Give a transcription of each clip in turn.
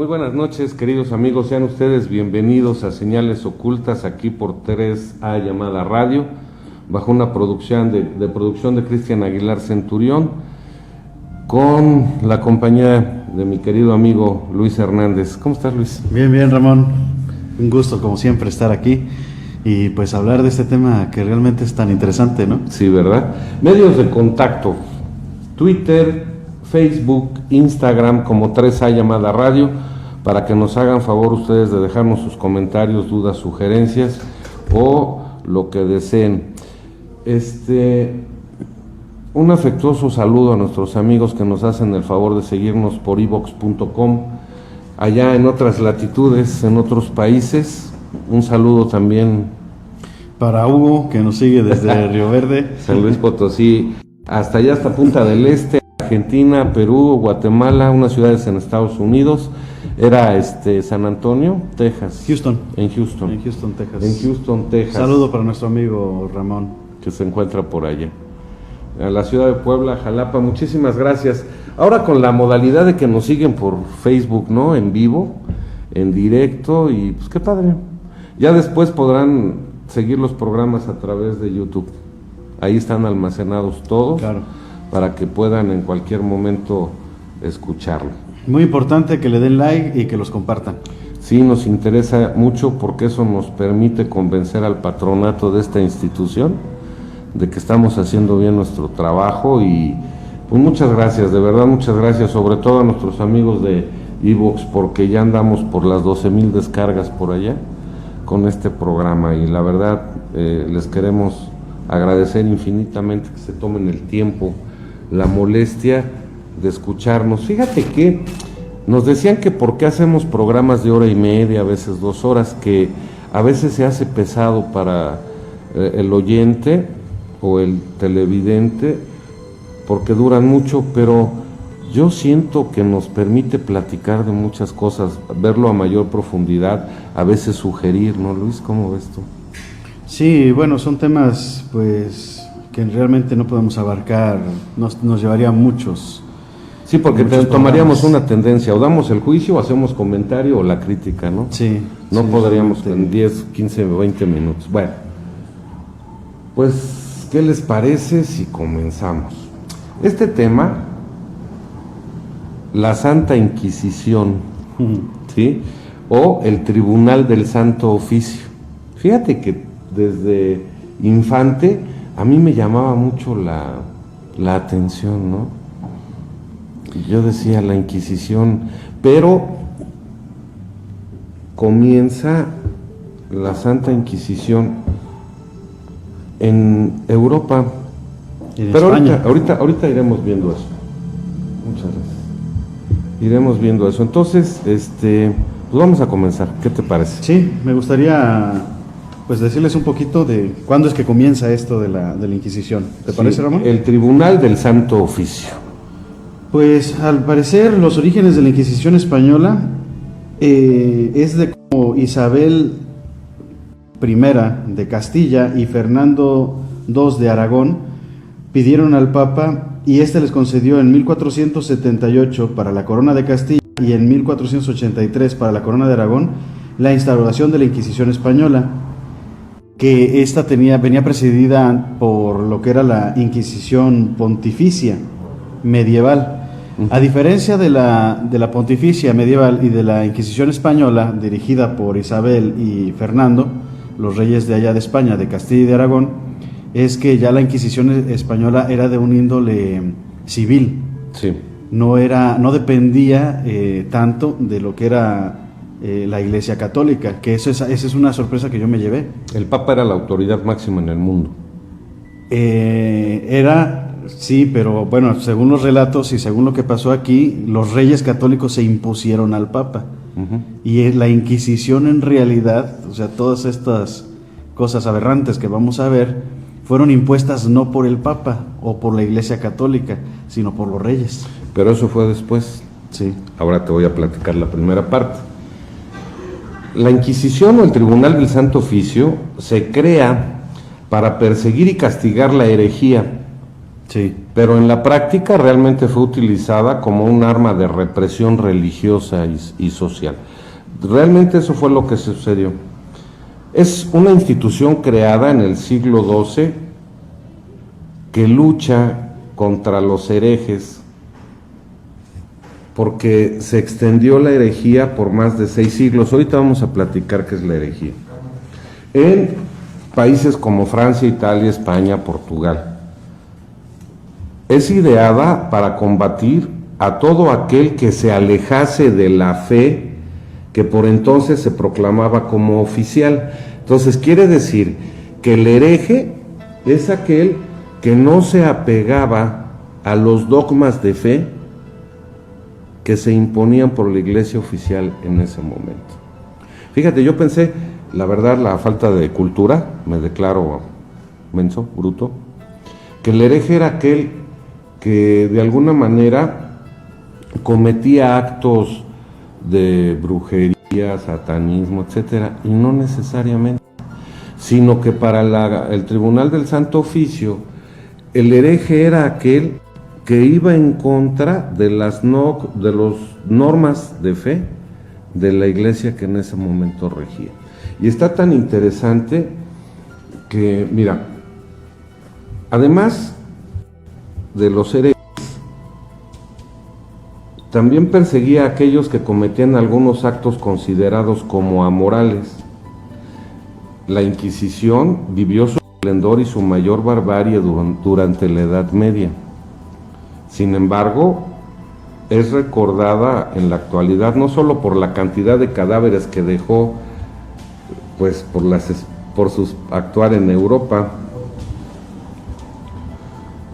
Muy buenas noches, queridos amigos, sean ustedes bienvenidos a Señales Ocultas aquí por 3A Llamada Radio, bajo una producción de Cristian Aguilar Centurión, con la compañía de mi querido amigo Luis Hernández. ¿Cómo estás, Luis? Bien, bien, Ramón. Un gusto, como siempre, estar aquí y pues hablar de este tema que realmente es tan interesante, ¿no? Sí, ¿verdad? Medios de contacto: Twitter, Facebook, Instagram, como 3A Llamada Radio, para que nos hagan favor ustedes de dejarnos sus comentarios, dudas, sugerencias o lo que deseen. Un afectuoso saludo a nuestros amigos que nos hacen el favor de seguirnos por iVox.com, allá en otras latitudes, en otros países. Un saludo también para Hugo, que nos sigue desde Río Verde, San Luis Potosí, hasta allá, hasta Punta del Este, Argentina, Perú, Guatemala, unas ciudades en Estados Unidos. Era San Antonio, Texas. En Houston, Texas. Saludo para nuestro amigo Ramón, que se encuentra por allá. A la ciudad de Puebla, Jalapa, muchísimas gracias. Ahora con la modalidad de que nos siguen por Facebook, ¿no? En vivo, en directo, y pues qué padre. Ya después podrán seguir los programas a través de YouTube. Ahí están almacenados todos, claro, para que puedan en cualquier momento escucharlo. Muy importante que le den like y que los compartan. Sí, nos interesa mucho porque eso nos permite convencer al patronato de esta institución de que estamos haciendo bien nuestro trabajo. Y pues muchas gracias, de verdad muchas gracias, sobre todo a nuestros amigos de iVox, porque ya andamos por las 12,000 descargas por allá con este programa, y la verdad les queremos agradecer infinitamente que se tomen el tiempo, la molestia de escucharnos. Fíjate que nos decían que por qué hacemos programas de hora y media, a veces 2 horas, que a veces se hace pesado para el oyente o el televidente, porque duran mucho, pero yo siento que nos permite platicar de muchas cosas, verlo a mayor profundidad, a veces sugerir, ¿no, Luis? ¿Cómo ves tú? Sí, bueno, son temas pues que realmente no podemos abarcar, nos llevaría muchos. Sí, porque tomaríamos una tendencia, o damos el juicio, o hacemos comentario, o la crítica, ¿no? Sí. No sí, podríamos en 10, 15, 20 minutos. Bueno, pues, ¿qué les parece si comenzamos? Este tema, la Santa Inquisición, ¿sí? O el Tribunal del Santo Oficio. Fíjate que desde infante a mí me llamaba mucho la atención, ¿no? Yo decía la Inquisición, pero comienza la Santa Inquisición en Europa, pero España. ahorita iremos viendo eso. Muchas gracias. Iremos viendo eso. Entonces, pues vamos a comenzar. ¿Qué te parece? Sí, me gustaría pues decirles un poquito de cuándo es que comienza esto de la Inquisición. ¿Te parece, Ramón? El Tribunal del Santo Oficio. Pues al parecer los orígenes de la Inquisición española es de como Isabel I de Castilla y Fernando II de Aragón pidieron al Papa, y este les concedió en 1478 para la corona de Castilla y en 1483 para la corona de Aragón la instauración de la Inquisición española, que esta venía presidida por lo que era la Inquisición pontificia medieval. A diferencia de la pontificia medieval y de la Inquisición española, dirigida por Isabel y Fernando, los reyes de allá de España, de Castilla y de Aragón, es que ya la Inquisición española era de un índole civil. Sí. No dependía tanto de lo que era la Iglesia Católica, que esa es una sorpresa que yo me llevé. El Papa era la autoridad máxima en el mundo. Sí, pero bueno, según los relatos y según lo que pasó aquí, los reyes católicos se impusieron al Papa. Y la Inquisición en realidad, o sea, todas estas cosas aberrantes que vamos a ver, fueron impuestas no por el Papa o por la Iglesia Católica, sino por los reyes. Pero eso fue después. Sí. Ahora te voy a platicar la primera parte. La Inquisición o el Tribunal del Santo Oficio se crea para perseguir y castigar la herejía Sí. Pero en la práctica realmente fue utilizada como un arma de represión religiosa y social. Realmente eso fue lo que sucedió. Es una institución creada en el siglo XII que lucha contra los herejes porque se extendió la herejía por más de 6 siglos. Ahorita vamos a platicar qué es la herejía. En países como Francia, Italia, España, Portugal. Es ideada para combatir a todo aquel que se alejase de la fe que por entonces se proclamaba como oficial. Entonces quiere decir que el hereje es aquel que no se apegaba a los dogmas de fe que se imponían por la iglesia oficial en ese momento. Fíjate, yo pensé, la verdad, la falta de cultura, me declaro menso, bruto, que el hereje era aquel que de alguna manera cometía actos de brujería, satanismo, etcétera, y no necesariamente, sino que para el Tribunal del Santo Oficio, el hereje era aquel que iba en contra de las normas de fe de la iglesia que en ese momento regía. Y está tan interesante que, mira, además de los herejes, también perseguía a aquellos que cometían algunos actos considerados como amorales. La Inquisición vivió su esplendor y su mayor barbarie durante la Edad Media. Sin embargo, es recordada en la actualidad no solo por la cantidad de cadáveres que dejó, pues por su actuar en Europa,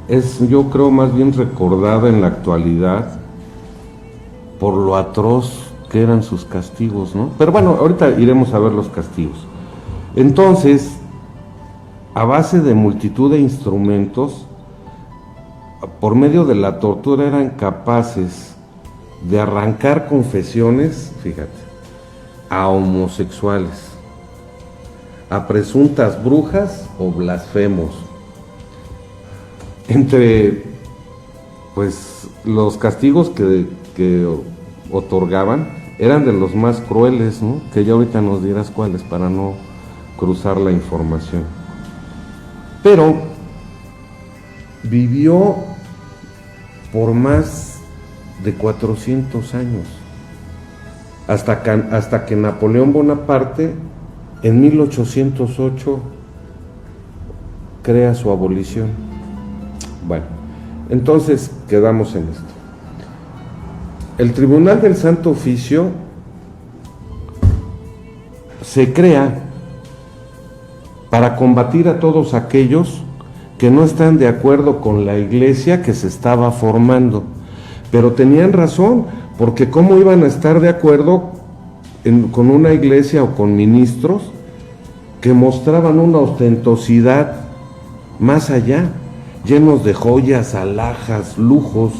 es, yo creo, más bien recordada en la actualidad por lo atroz que eran sus castigos, ¿no? Pero bueno, ahorita iremos a ver los castigos. Entonces, a base de multitud de instrumentos, por medio de la tortura eran capaces de arrancar confesiones, fíjate, a homosexuales, a presuntas brujas o blasfemos. Entre, pues, los castigos que otorgaban eran de los más crueles, ¿no? Que ya ahorita nos dirás cuáles para no cruzar la información. Pero vivió por más de 400 años, hasta que Napoleón Bonaparte en 1808 crea su abolición. Bueno, entonces quedamos en esto. El Tribunal del Santo Oficio se crea para combatir a todos aquellos que no están de acuerdo con la iglesia que se estaba formando. Pero tenían razón, porque ¿cómo iban a estar de acuerdo con una iglesia o con ministros que mostraban una ostentosidad más allá, llenos de joyas, alhajas, lujos,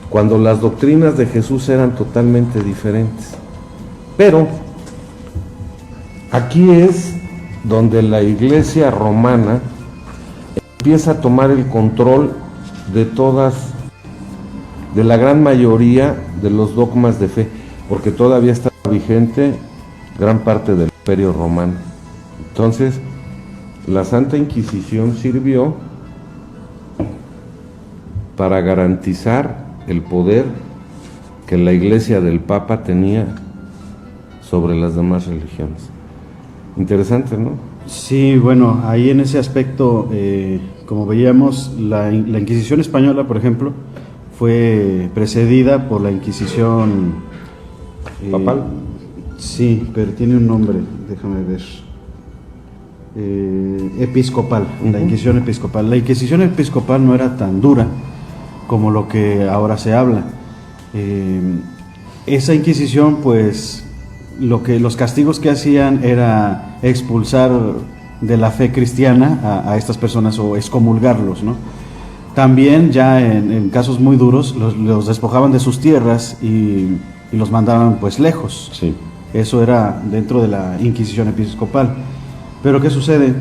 cuando las doctrinas de Jesús eran totalmente diferentes? Pero aquí es donde la iglesia romana empieza a tomar el control de la gran mayoría de los dogmas de fe, porque todavía está vigente gran parte del Imperio Romano. Entonces, la Santa Inquisición sirvió para garantizar el poder que la Iglesia del Papa tenía sobre las demás religiones. Interesante, ¿no? Sí, bueno, ahí en ese aspecto, como veíamos, la Inquisición española, por ejemplo, fue precedida por la Inquisición ¿Papal? Sí, pero tiene un nombre, déjame ver. Episcopal, la Inquisición episcopal. La Inquisición episcopal no era tan dura como lo que ahora se habla. Esa Inquisición, pues, los castigos que hacían era expulsar de la fe cristiana a estas personas o excomulgarlos, ¿no? También ya en casos muy duros los despojaban de sus tierras y los mandaban pues lejos. Sí. Eso era dentro de la Inquisición episcopal. Pero ¿qué sucede?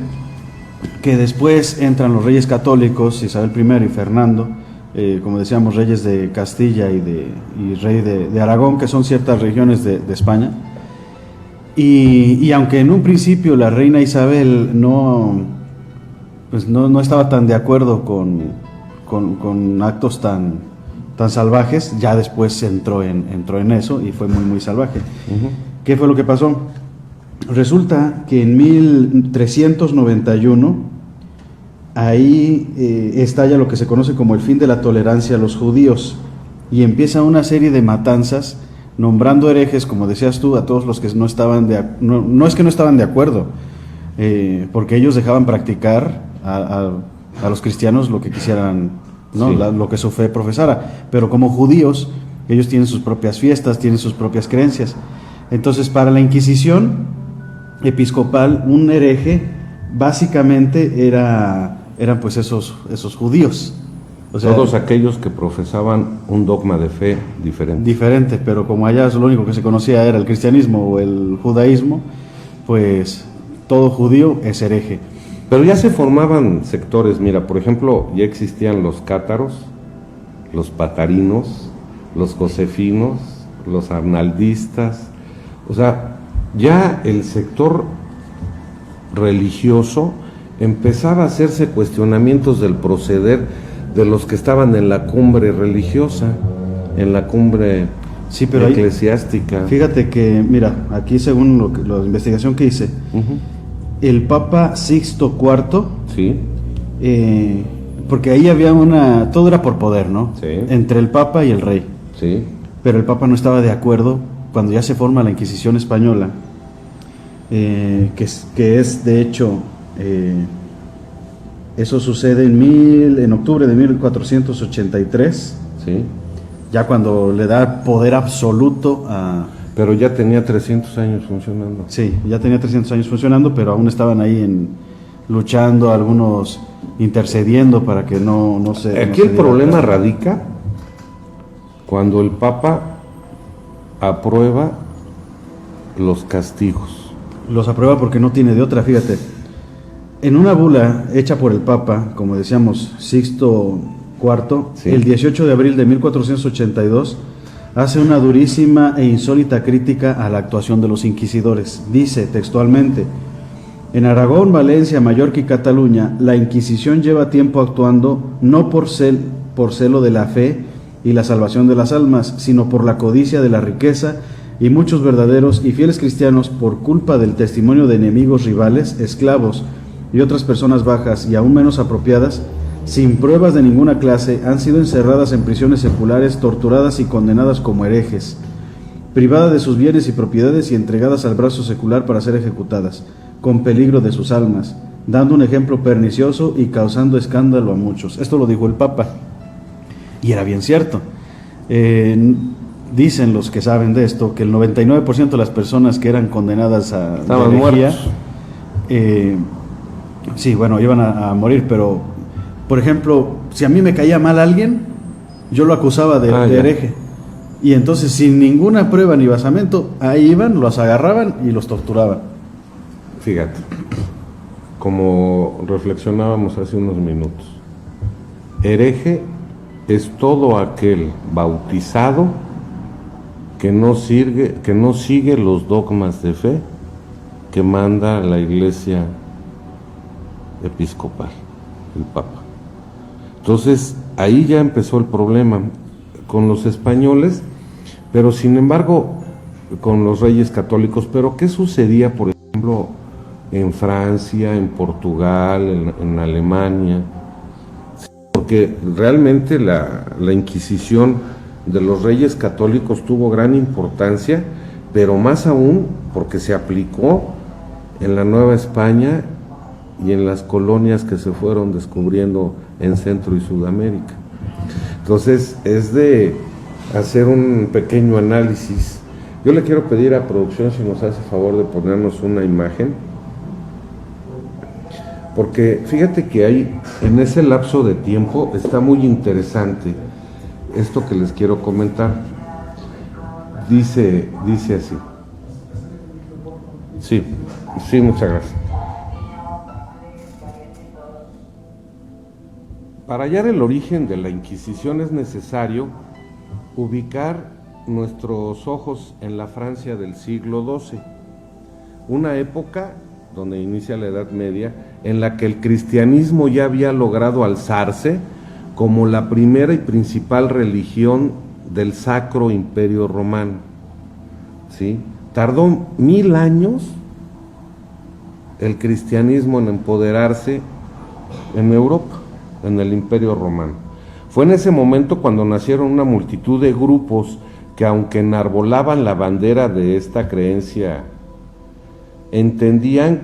que después entran los reyes católicos, Isabel I y Fernando, como decíamos, reyes de Castilla y rey de Aragón, que son ciertas regiones de España. Y aunque en un principio la reina Isabel no estaba tan de acuerdo con actos tan salvajes, ya después entró en eso y fue muy, muy salvaje. Ujú. ¿Qué fue lo que pasó? Resulta que en 1391 ahí estalla lo que se conoce como el fin de la tolerancia a los judíos y empieza una serie de matanzas nombrando herejes, como decías tú, a todos los que no estaban no es que no estaban de acuerdo, porque ellos dejaban practicar a los cristianos lo que quisieran, ¿no? Sí. Lo que su fe profesara, pero como judíos ellos tienen sus propias fiestas, tienen sus propias creencias. Entonces, para la Inquisición episcopal, un hereje básicamente eran pues esos judíos. O sea, Todos aquellos que profesaban un dogma de fe diferente. diferente, pero como allá lo único que se conocía era el cristianismo o el judaísmo, pues todo judío es hereje. Pero ya se formaban sectores, mira, por ejemplo, ya existían los cátaros, los patarinos, los josefinos, los arnaldistas, o sea, ya el sector religioso empezaba a hacerse cuestionamientos del proceder de los que estaban en la cumbre religiosa, en la cumbre Sí, pero ahí, eclesiástica. fíjate que, mira, aquí según la investigación que hice, Ujú. el Papa Sixto IV, Sí, porque ahí había todo era por poder, ¿no? Sí. Entre el Papa y el Rey. sí, Pero el Papa no estaba de acuerdo cuando ya se forma la Inquisición española, que es de hecho, eso sucede en octubre de 1483, sí. ya cuando le da poder absoluto a... Pero ya tenía 300 años funcionando. Sí, ya tenía 300 años funcionando, pero aún estaban ahí luchando, algunos intercediendo para que no se... Aquí el problema radica cuando el Papa aprueba los castigos. Los aprueba porque no tiene de otra, fíjate. En una bula hecha por el Papa, como decíamos, Sixto IV, Sí. el 18 de abril de 1482, hace una durísima e insólita crítica a la actuación de los inquisidores. Dice textualmente: en Aragón, Valencia, Mallorca y Cataluña, la Inquisición lleva tiempo actuando no por celo de la fe y la salvación de las almas, sino por la codicia de la riqueza, y muchos verdaderos y fieles cristianos, por culpa del testimonio de enemigos, rivales, esclavos y otras personas bajas y aún menos apropiadas, sin pruebas de ninguna clase, han sido encerradas en prisiones seculares, torturadas y condenadas como herejes, privadas de sus bienes y propiedades y entregadas al brazo secular para ser ejecutadas, con peligro de sus almas, dando un ejemplo pernicioso y causando escándalo a muchos. Esto lo dijo el Papa, y era bien cierto. Dicen los que saben de esto que el 99% de las personas que eran condenadas a Estaban herejía, muertos. sí, bueno, iban a morir, pero, por ejemplo, si a mí me caía mal alguien, yo lo acusaba de ya. hereje. Y entonces, sin ninguna prueba ni basamento, ahí iban, los agarraban y los torturaban. Fíjate, como reflexionábamos hace unos minutos, hereje es todo aquel bautizado que no sigue los dogmas de fe que manda la Iglesia episcopal, el Papa. Entonces, ahí ya empezó el problema con los españoles, pero sin embargo, con los reyes católicos. Pero ¿qué sucedía, por ejemplo, en Francia, en Portugal, en Alemania? Porque realmente la Inquisición de los reyes católicos tuvo gran importancia, pero más aún porque se aplicó en la Nueva España y en las colonias que se fueron descubriendo en Centro y Sudamérica. Entonces, es de hacer un pequeño análisis. Yo le quiero pedir a producción si nos hace favor de ponernos una imagen, porque fíjate que hay, en ese lapso de tiempo, está muy interesante esto que les quiero comentar. Dice así. Sí, muchas gracias. Para hallar el origen de la Inquisición es necesario ubicar nuestros ojos en la Francia del siglo XII, una época donde inicia la Edad Media, en la que el cristianismo ya había logrado alzarse como la primera y principal religión del Sacro Imperio Romano. ¿Sí? Tardó 1000 años el cristianismo en empoderarse en Europa, en el Imperio Romano. Fue en ese momento cuando nacieron una multitud de grupos que, aunque enarbolaban la bandera de esta creencia, entendían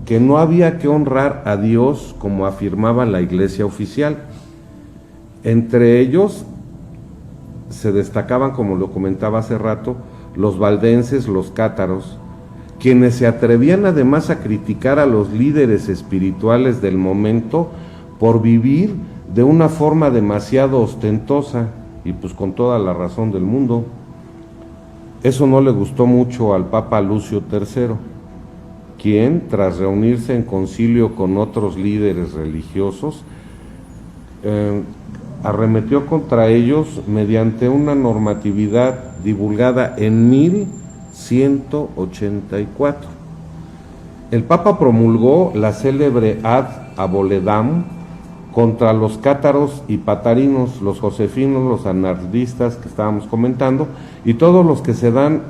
que no había que honrar a Dios como afirmaba la Iglesia oficial. Entre ellos se destacaban, como lo comentaba hace rato, los valdenses, los cátaros, quienes se atrevían además a criticar a los líderes espirituales del momento por vivir de una forma demasiado ostentosa, y pues con toda la razón del mundo. Eso no le gustó mucho al Papa Lucio III, quien, tras reunirse en concilio con otros líderes religiosos, arremetió contra ellos mediante una normatividad divulgada en 1184. El Papa promulgó la célebre Ad Aboledam contra los cátaros y patarinos, los josefinos, los anardistas que estábamos comentando, y todos los que se dan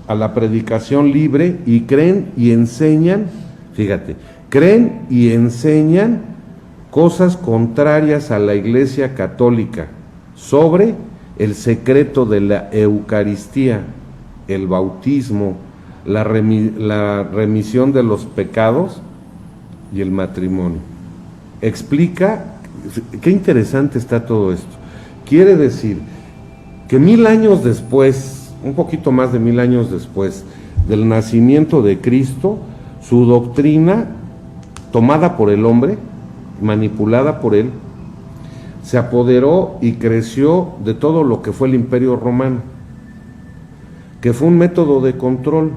a la predicación libre y creen y enseñan, fíjate, creen y enseñan cosas contrarias a la Iglesia Católica sobre el secreto de la Eucaristía, el bautismo, la remisión de los pecados y el matrimonio. Explica, qué interesante está todo esto. Quiere decir que 1000 años después, un poquito más de 1000 años después del nacimiento de Cristo, su doctrina, tomada por el hombre, manipulada por él, se apoderó y creció de todo lo que fue el Imperio Romano, que fue un método de control,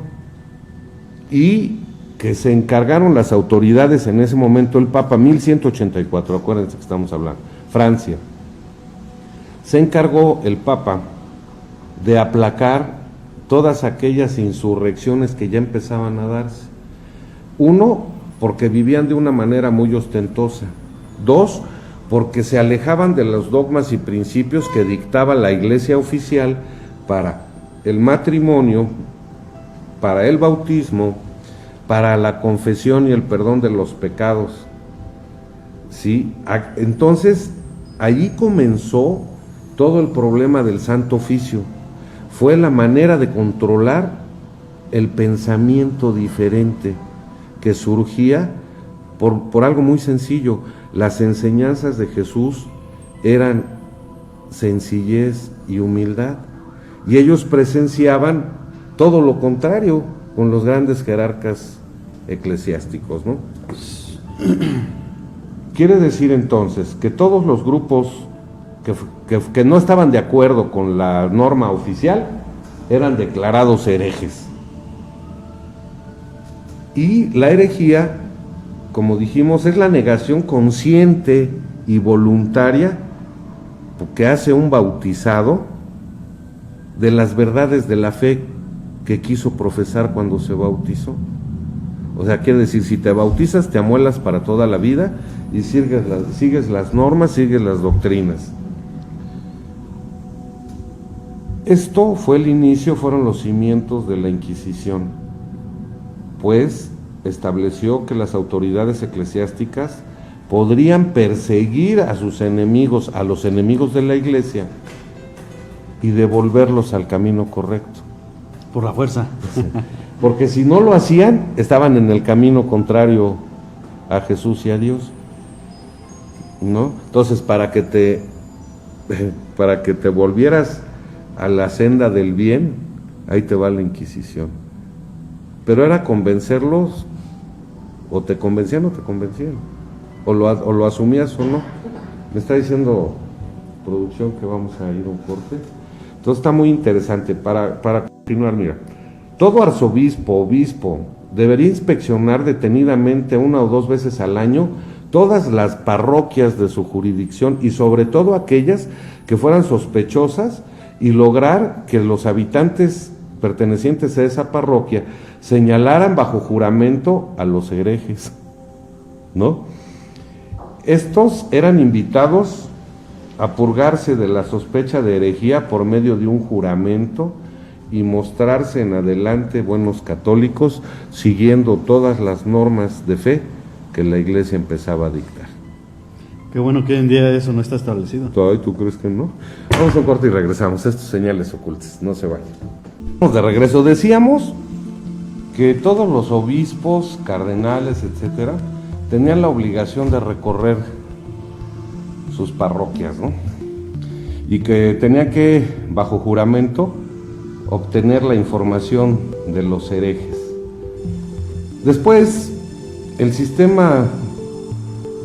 y que se encargaron las autoridades en ese momento, el Papa, 1184, acuérdense que estamos hablando, Francia. Se encargó el Papa de aplacar todas aquellas insurrecciones que ya empezaban a darse. Uno, porque vivían de una manera muy ostentosa. Dos, porque se alejaban de los dogmas y principios que dictaba la Iglesia oficial para el matrimonio, para el bautismo, para la confesión y el perdón de los pecados. ¿Sí? Entonces, allí comenzó todo el problema del Santo Oficio. Fue la manera de controlar el pensamiento diferente que surgía por algo muy sencillo. Las enseñanzas de Jesús eran sencillez y humildad, y ellos presenciaban todo lo contrario con los grandes jerarcas eclesiásticos, ¿no? Quiere decir entonces que todos los grupos que no estaban de acuerdo con la norma oficial eran declarados herejes. Y la herejía, como dijimos, es la negación consciente y voluntaria que hace un bautizado de las verdades de la fe que quiso profesar cuando se bautizó. O sea, quiere decir, si te bautizas, te amuelas para toda la vida y sigues las normas, sigues las doctrinas. Esto fue el inicio, fueron los cimientos de la Inquisición, pues estableció que las autoridades eclesiásticas podrían perseguir a sus enemigos, a los enemigos de la Iglesia, y devolverlos al camino correcto. Por la fuerza. Sí. Porque si no lo hacían, estaban en el camino contrario a Jesús y a Dios, ¿no? Entonces, para que te volvieras a la senda del bien, ahí te va la Inquisición. Pero era convencerlos, o te convencían o te convencían, o lo asumías o no. Me está diciendo producción que vamos a ir a un corte. Entonces está muy interesante. Para continuar, mira, todo arzobispo, obispo, debería inspeccionar detenidamente 1 o 2 veces al año todas las parroquias de su jurisdicción y sobre todo aquellas que fueran sospechosas y lograr que los habitantes pertenecientes a esa parroquia señalaran bajo juramento a los herejes, ¿no? Estos eran invitados a purgarse de la sospecha de herejía por medio de un juramento y mostrarse en adelante buenos católicos, siguiendo todas las normas de fe que la Iglesia empezaba a dictar. Qué bueno que hoy en día eso no está establecido. ¿Tú crees que no? Vamos a un corte y regresamos. Estos señales ocultas, no se vayan. Vamos de regreso. Decíamos que todos los obispos, cardenales, etcétera, tenían la obligación de recorrer sus parroquias, ¿no? Y que tenían que, bajo juramento, obtener la información de los herejes. Después, el sistema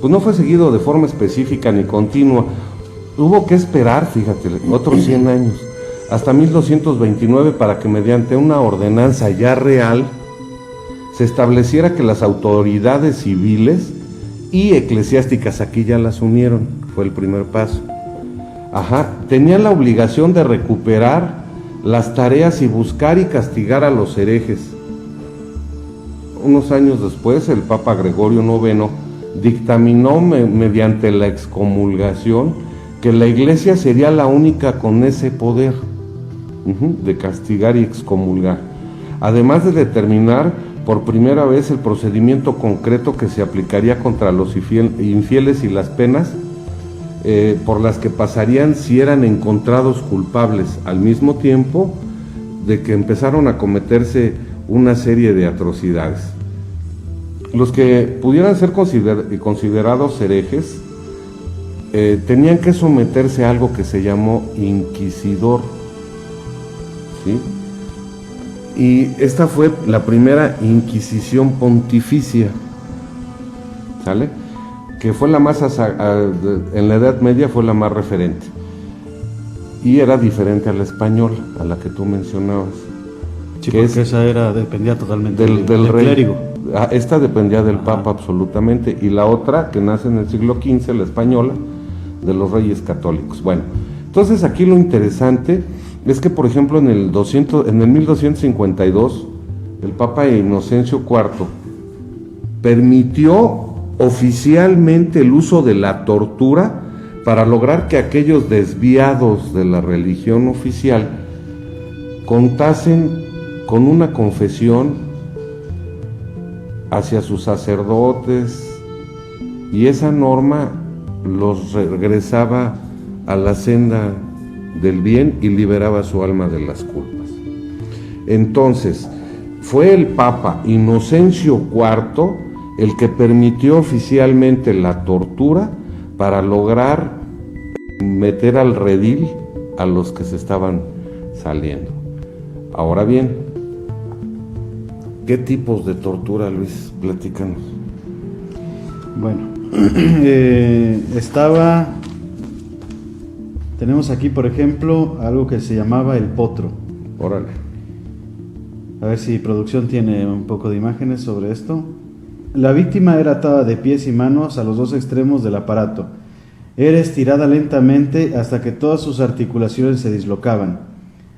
pues no fue seguido de forma específica ni continua. Hubo que esperar, fíjate, otros 100 años, hasta 1229, para que mediante una ordenanza ya real se estableciera que las autoridades civiles y eclesiásticas, aquí ya las unieron, fue el primer paso. Tenían la obligación de recuperar las tareas y buscar y castigar a los herejes. Unos años después, el Papa Gregorio IX dictaminó mediante la excomulgación que la Iglesia sería la única con ese poder de castigar y excomulgar, además de determinar por primera vez el procedimiento concreto que se aplicaría contra los infieles y las penas por las que pasarían si eran encontrados culpables, al mismo tiempo de que empezaron a cometerse una serie de atrocidades. Los que pudieran ser considerados herejes tenían que someterse a algo que se llamó inquisidor, ¿sí? Y esta fue la primera Inquisición pontificia, ¿sale? Que fue la más, en la Edad Media fue la más referente, y era diferente a la española, a la que tú mencionabas. Sí, que porque esa dependía totalmente del rey. Clérigo. Esta dependía del Papa absolutamente, y la otra, que nace en el siglo XV, la española, de los reyes católicos. Bueno, entonces aquí lo interesante es que, por ejemplo, en el 1252, el Papa Inocencio IV permitió oficialmente el uso de la tortura para lograr que aquellos desviados de la religión oficial contasen con una confesión hacia sus sacerdotes, y esa norma los regresaba a la senda del bien y liberaba su alma de las culpas. Entonces, fue el Papa Inocencio IV el que permitió oficialmente la tortura para lograr meter al redil a los que se estaban saliendo. Ahora bien, ¿qué tipos de tortura, Luis? Platícanos. Bueno, tenemos aquí, por ejemplo, algo que se llamaba el potro. Órale. A ver si producción tiene un poco de imágenes sobre esto. La víctima era atada de pies y manos a los dos extremos del aparato. Era estirada lentamente hasta que todas sus articulaciones se dislocaban.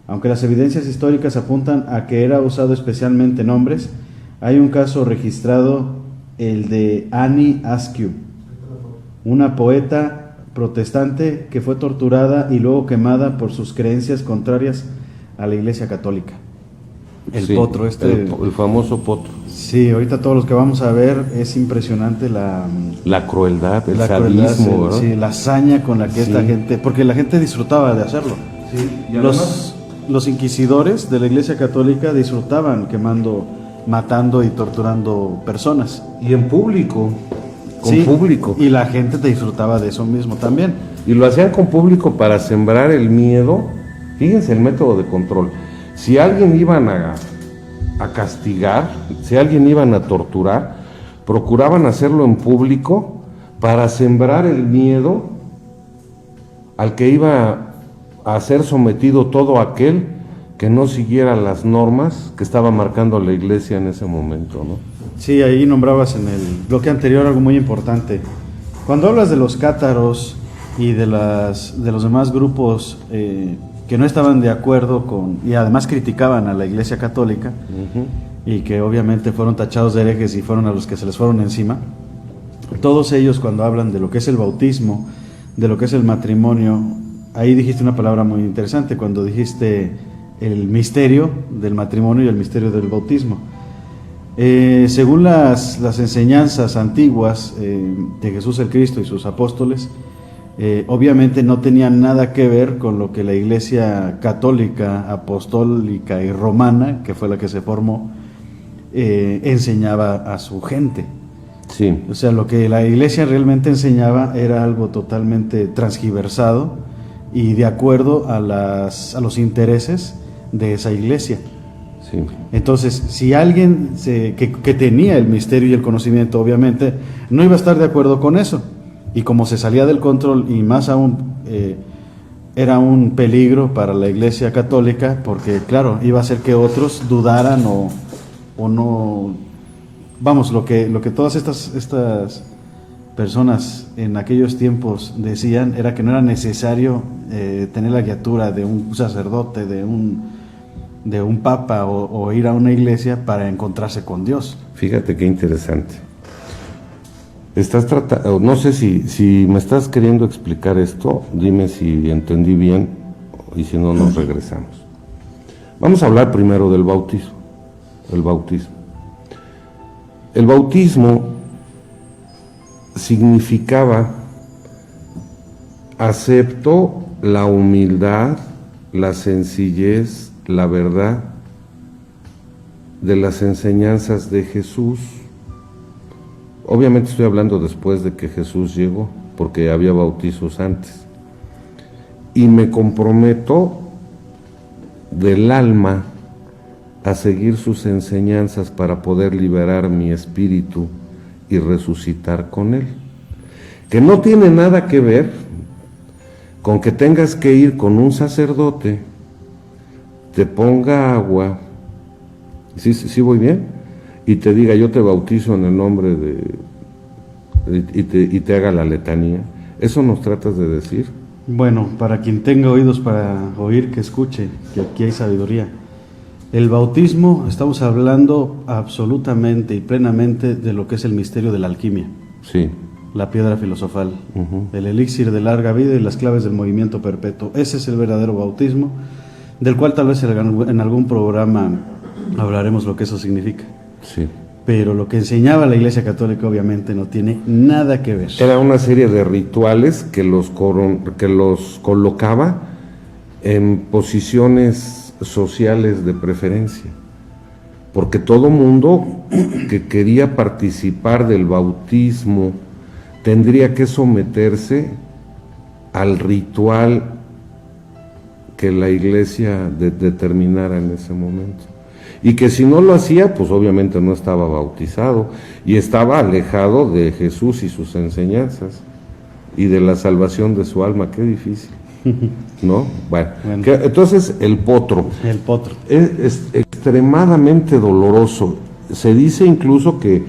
Aunque las evidencias históricas apuntan a que era usado especialmente en hombres, hay un caso registrado, el de Annie Askew, una poeta protestante que fue torturada y luego quemada por sus creencias contrarias a la Iglesia Católica. El potro, el famoso potro. Sí, ahorita todos los que vamos a ver, es impresionante la crueldad, el sadismo, ¿verdad? Sí, la hazaña con la que esta gente, porque la gente disfrutaba de hacerlo. Sí, y además, los inquisidores de la Iglesia Católica disfrutaban quemando, matando y torturando personas. Y en público, público. Y la gente disfrutaba de eso mismo también. Y lo hacían con público para sembrar el miedo. Fíjense el método de control. Si alguien iban a castigar, si alguien iban a torturar, procuraban hacerlo en público para sembrar el miedo al que iba a ser sometido todo aquel que no siguiera las normas que estaba marcando la Iglesia en ese momento, ¿no? Sí, ahí nombrabas en el bloque anterior algo muy importante. Cuando hablas de los cátaros y de los demás grupos que no estaban de acuerdo con, y además criticaban a la Iglesia Católica, y que obviamente fueron tachados de herejes y fueron a los que se les fueron encima, todos ellos cuando hablan de lo que es el bautismo, de lo que es el matrimonio, ahí dijiste una palabra muy interesante cuando dijiste el misterio del matrimonio y el misterio del bautismo. Según las enseñanzas antiguas de Jesús el Cristo y sus apóstoles, obviamente no tenían nada que ver con lo que la Iglesia católica, apostólica y romana, que fue la que se formó, enseñaba a su gente. Sí. O sea, lo que la Iglesia realmente enseñaba era algo totalmente transgiversado y de acuerdo a los intereses de esa Iglesia. Sí. Entonces, si alguien que tenía el misterio y el conocimiento, obviamente, no iba a estar de acuerdo con eso. Y como se salía del control, y más aún era un peligro para la Iglesia Católica, porque claro, iba a hacer que otros dudaran o no. Vamos, lo que todas estas personas en aquellos tiempos decían era que no era necesario tener la guiatura de un sacerdote, de un papa o ir a una iglesia para encontrarse con Dios. Fíjate qué interesante. Estás tratando, no sé si me estás queriendo explicar esto, dime si entendí bien y si no nos regresamos. Vamos a hablar primero del bautismo. El bautismo. El bautismo significaba acepto la humildad, la sencillez, la verdad de las enseñanzas de Jesús. Obviamente estoy hablando después de que Jesús llegó, porque había bautizos antes. Y me comprometo del alma a seguir sus enseñanzas para poder liberar mi espíritu y resucitar con él. Que no tiene nada que ver con que tengas que ir con un sacerdote, te ponga agua, ¿sí voy bien? Y te diga, yo te bautizo en el nombre y te haga la letanía. ¿Eso nos tratas de decir? Bueno, para quien tenga oídos para oír, que escuche, que aquí hay sabiduría. El bautismo, estamos hablando absolutamente y plenamente de lo que es el misterio de la alquimia. Sí. La piedra filosofal, el elixir de larga vida y las claves del movimiento perpetuo. Ese es el verdadero bautismo, del cual tal vez en algún programa hablaremos lo que eso significa. Sí. Pero lo que enseñaba la Iglesia Católica obviamente no tiene nada que ver. Era una serie de rituales que los colocaba en posiciones sociales de preferencia, porque todo mundo que quería participar del bautismo tendría que someterse al ritual que la Iglesia determinara en ese momento, y que si no lo hacía, pues obviamente no estaba bautizado y estaba alejado de Jesús y sus enseñanzas y de la salvación de su alma. Qué difícil, ¿no? Bueno. Entonces el potro es extremadamente doloroso. Se dice incluso que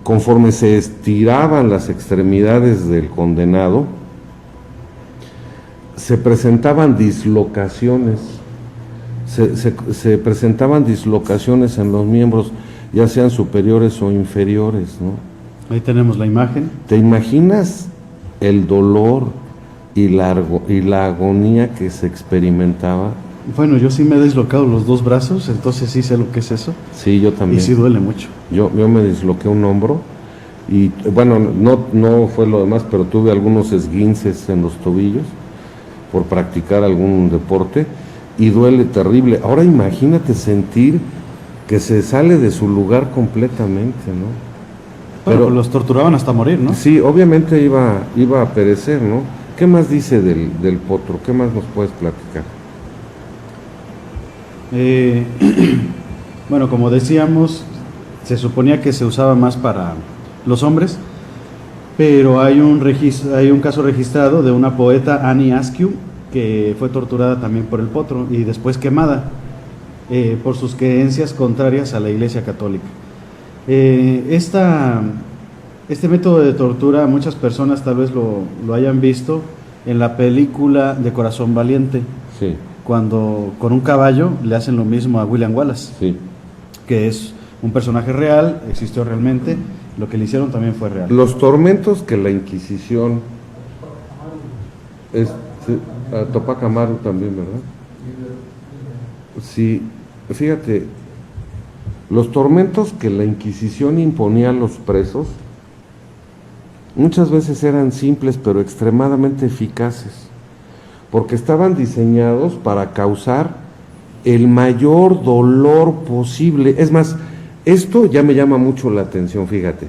conforme se estiraban las extremidades del condenado, se presentaban dislocaciones, se presentaban dislocaciones en los miembros, ya sean superiores o inferiores, ¿no? Ahí tenemos la imagen. ¿Te imaginas el dolor y la agonía que se experimentaba? Bueno, yo sí me he deslocado los dos brazos, entonces sí sé lo que es eso. Sí, yo también. Y sí duele mucho. Yo me disloqué un hombro y, bueno, no fue lo demás, pero tuve algunos esguinces en los tobillos por practicar algún deporte y duele terrible. Ahora imagínate sentir que se sale de su lugar completamente, ¿no? Bueno, pero los torturaban hasta morir, ¿no? Sí, obviamente iba a perecer, ¿no? ¿Qué más dice del potro? ¿Qué más nos puedes platicar? Bueno, como decíamos, se suponía que se usaba más para los hombres, pero hay un caso registrado de una poeta, Annie Askew, que fue torturada también por el potro y después quemada por sus creencias contrarias a la Iglesia Católica. Este método de tortura muchas personas tal vez lo hayan visto en la película de Corazón Valiente, Sí, cuando con un caballo le hacen lo mismo a William Wallace, sí. que es un personaje real, existió realmente, lo que le hicieron también fue real. Los tormentos que la Inquisición, a Tupac Amaru también, ¿verdad? Sí, fíjate, los tormentos que la Inquisición imponía a los presos muchas veces eran simples pero extremadamente eficaces, porque estaban diseñados para causar el mayor dolor posible. Es más, esto ya me llama mucho la atención, fíjate,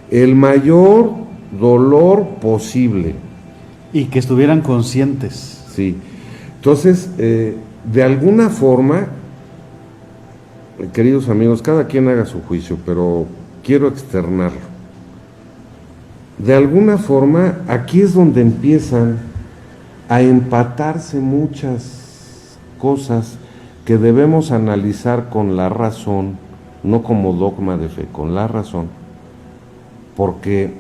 el mayor dolor posible. Y que estuvieran conscientes. Sí, entonces, de alguna forma, queridos amigos, cada quien haga su juicio, pero quiero externarlo. De alguna forma, aquí es donde empiezan a empatarse muchas cosas que debemos analizar con la razón, no como dogma de fe, con la razón, porque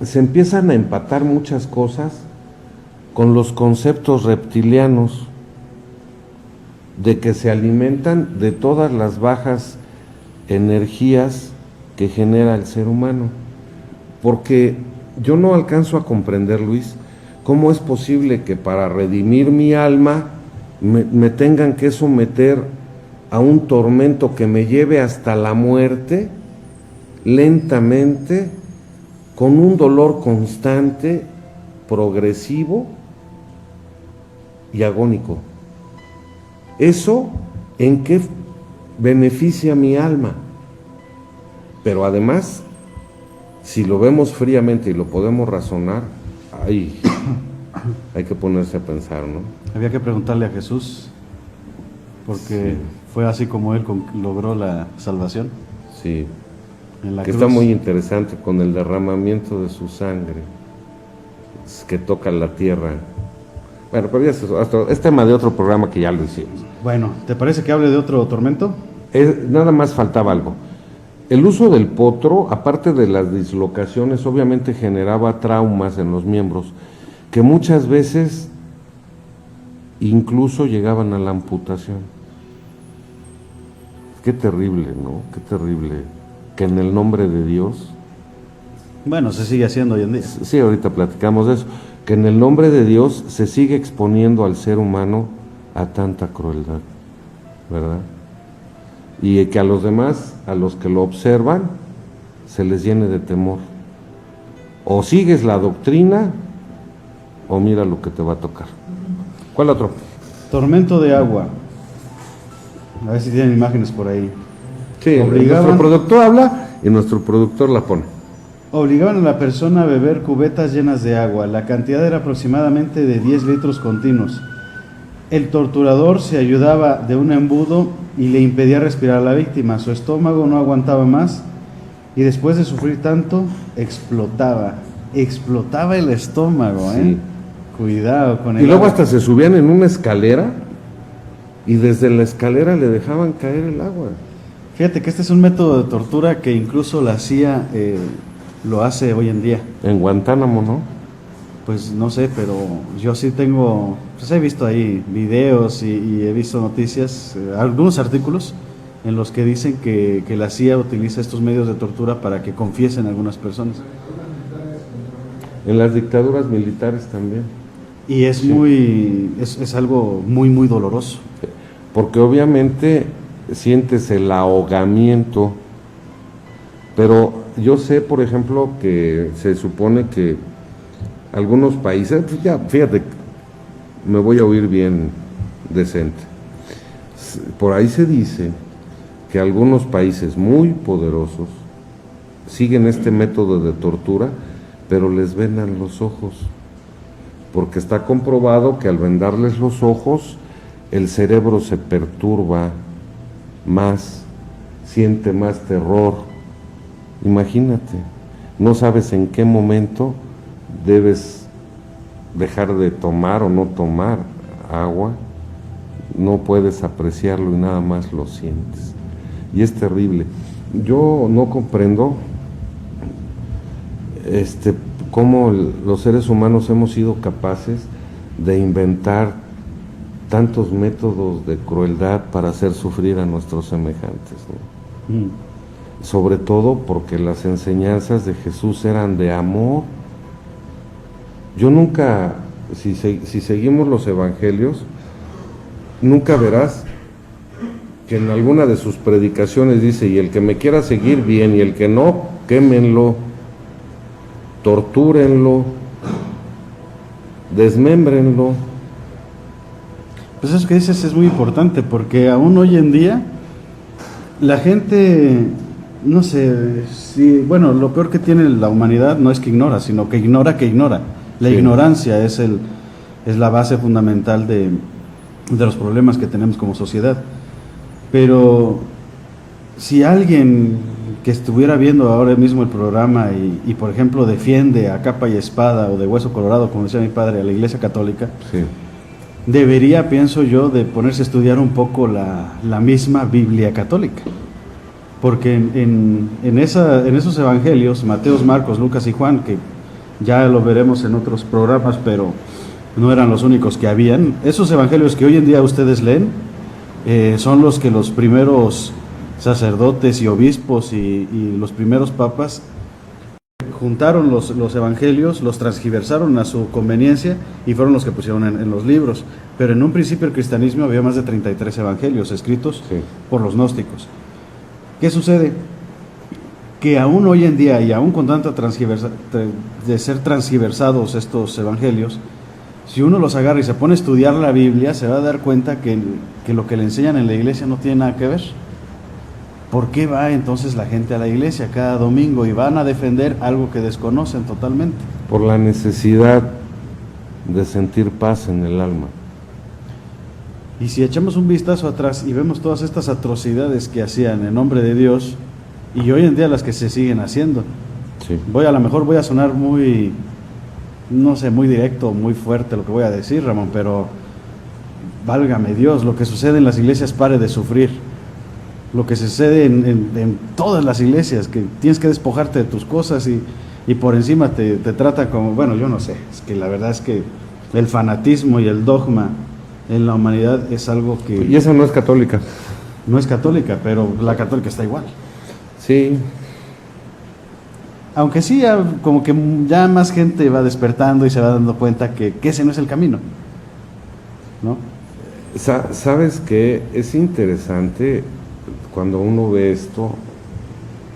se empiezan a empatar muchas cosas con los conceptos reptilianos de que se alimentan de todas las bajas energías que genera el ser humano. Porque yo no alcanzo a comprender, Luis, cómo es posible que para redimir mi alma me tengan que someter a un tormento que me lleve hasta la muerte, lentamente, con un dolor constante, progresivo y agónico. ¿Eso en qué beneficia mi alma? Pero además, si lo vemos fríamente y lo podemos razonar, hay que ponerse a pensar, ¿no? Había que preguntarle a Jesús, porque fue así como él logró la salvación. Sí, En la que cruz. está muy interesante con el derramamiento de su sangre, que toca la tierra. Bueno, pero ya es tema de otro programa que ya lo hicimos. Bueno, ¿te parece que hable de otro tormento? Nada más faltaba algo. El uso del potro, aparte de las dislocaciones, obviamente generaba traumas en los miembros, que muchas veces incluso llegaban a la amputación. Qué terrible, ¿no? Qué terrible que en el nombre de Dios... Bueno, se sigue haciendo hoy en día. Sí, ahorita platicamos de eso, que en el nombre de Dios se sigue exponiendo al ser humano a tanta crueldad, ¿verdad? Y que a los demás, a los que lo observan, se les llene de temor. O sigues la doctrina, o mira lo que te va a tocar. ¿Cuál otro? Tormento de agua. A ver si tienen imágenes por ahí. Sí, nuestro productor habla y nuestro productor la pone. Obligaban a la persona a beber cubetas llenas de agua. La cantidad era aproximadamente de 10 litros continuos. El torturador se ayudaba de un embudo y le impedía respirar a la víctima. Su estómago no aguantaba más y después de sufrir tanto, explotaba. Explotaba el estómago, ¿eh? Sí. Cuidado con el Y luego agua. hasta se subían en una escalera y desde la escalera le dejaban caer el agua. Fíjate que este es un método de tortura que incluso la CIA lo hace hoy en día. En Guantánamo, ¿no? Pues no sé, pero yo sí tengo, pues he visto ahí videos y he visto noticias, algunos artículos en los que dicen que la CIA utiliza estos medios de tortura para que confiesen algunas personas. En las dictaduras militares también. Y es es algo muy, muy doloroso. Porque obviamente sientes el ahogamiento, pero yo sé, por ejemplo, que se supone que algunos países, pues ya, fíjate, me voy a oír bien decente. Por ahí se dice que algunos países muy poderosos siguen este método de tortura, pero les vendan los ojos, porque está comprobado que al vendarles los ojos, el cerebro se perturba más, siente más terror. Imagínate, no sabes en qué momento debes dejar de tomar o no tomar agua, no puedes apreciarlo y nada más lo sientes. Y es terrible. yo no comprendo cómo los seres humanos hemos sido capaces de inventar tantos métodos de crueldad para hacer sufrir a nuestros semejantes, ¿no? Sobre todo porque las enseñanzas de Jesús eran de amor. Yo nunca, si seguimos los evangelios, nunca verás que en alguna de sus predicaciones dice: y el que me quiera seguir, bien, y el que no, quémenlo, tortúrenlo, desmémbrenlo. Pues eso que dices es muy importante, porque aún hoy en día la gente, no sé, bueno, lo peor que tiene la humanidad no es que ignora, sino que ignora que ignora. La Sí. ignorancia es la base fundamental de los problemas que tenemos como sociedad. Pero si alguien que estuviera viendo ahora mismo el programa y por ejemplo defiende a capa y espada o de hueso colorado, como decía mi padre, a la Iglesia Católica, Sí. debería, pienso yo, de ponerse a estudiar un poco la misma Biblia católica. Porque en esos evangelios, Mateos, Marcos, Lucas y Juan, que ya lo veremos en otros programas, pero no eran los únicos que habían, esos evangelios que hoy en día ustedes leen, son los que los primeros sacerdotes y obispos y los primeros papas juntaron los evangelios, los transgiversaron a su conveniencia y fueron los que pusieron en los libros. Pero en un principio el cristianismo había más de 33 evangelios escritos Sí. por los gnósticos. ¿Qué sucede? Que aún hoy en día, y aún con tanta de ser transgiversados estos evangelios, si uno los agarra y se pone a estudiar la Biblia, se va a dar cuenta que lo que le enseñan en la iglesia no tiene nada que ver. ¿Por qué va entonces la gente a la iglesia cada domingo y van a defender algo que desconocen totalmente? Por la necesidad de sentir paz en el alma. Y si echamos un vistazo atrás y vemos todas estas atrocidades que hacían en nombre de Dios, y hoy en día las que se siguen haciendo, Sí. a lo mejor voy a sonar muy, no sé, muy directo, muy fuerte lo que voy a decir, Ramón, pero válgame Dios, lo que sucede en las iglesias pare de sufrir. Lo que sucede en todas las iglesias, que tienes que despojarte de tus cosas y por encima te trata como, bueno, yo no sé, es que la verdad es que el fanatismo y el dogma en la humanidad es algo que Y esa no es católica. no es católica, pero la católica está igual. Sí. Aunque sí, como que ya más gente va despertando y se va dando cuenta que ese no es el camino, ¿no? ¿Sabes qué? Es interesante cuando uno ve esto,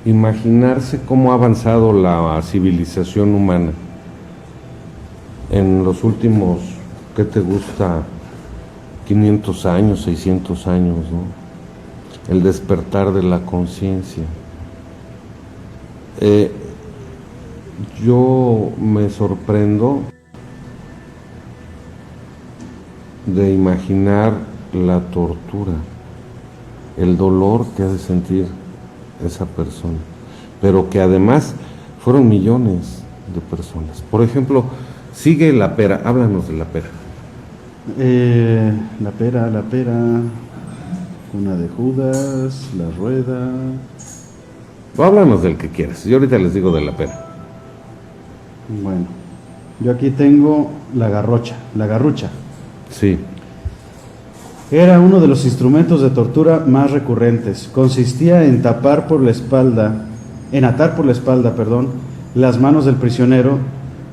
imaginarse cómo ha avanzado la civilización humana en los últimos, ¿qué te gusta? 500 años, 600 años, ¿no? El despertar de la conciencia. Yo me sorprendo de imaginar la tortura, el dolor que ha de sentir esa persona, pero que además fueron millones de personas. Por ejemplo, sigue la pera, háblanos de la pera. La pera, Cuna de Judas, La Rueda. O háblanos del que quieras, yo ahorita les digo de la pera. Bueno, yo aquí tengo la garrucha. Sí, Era uno de los instrumentos de tortura más recurrentes. Consistía en atar por la espalda, las manos del prisionero,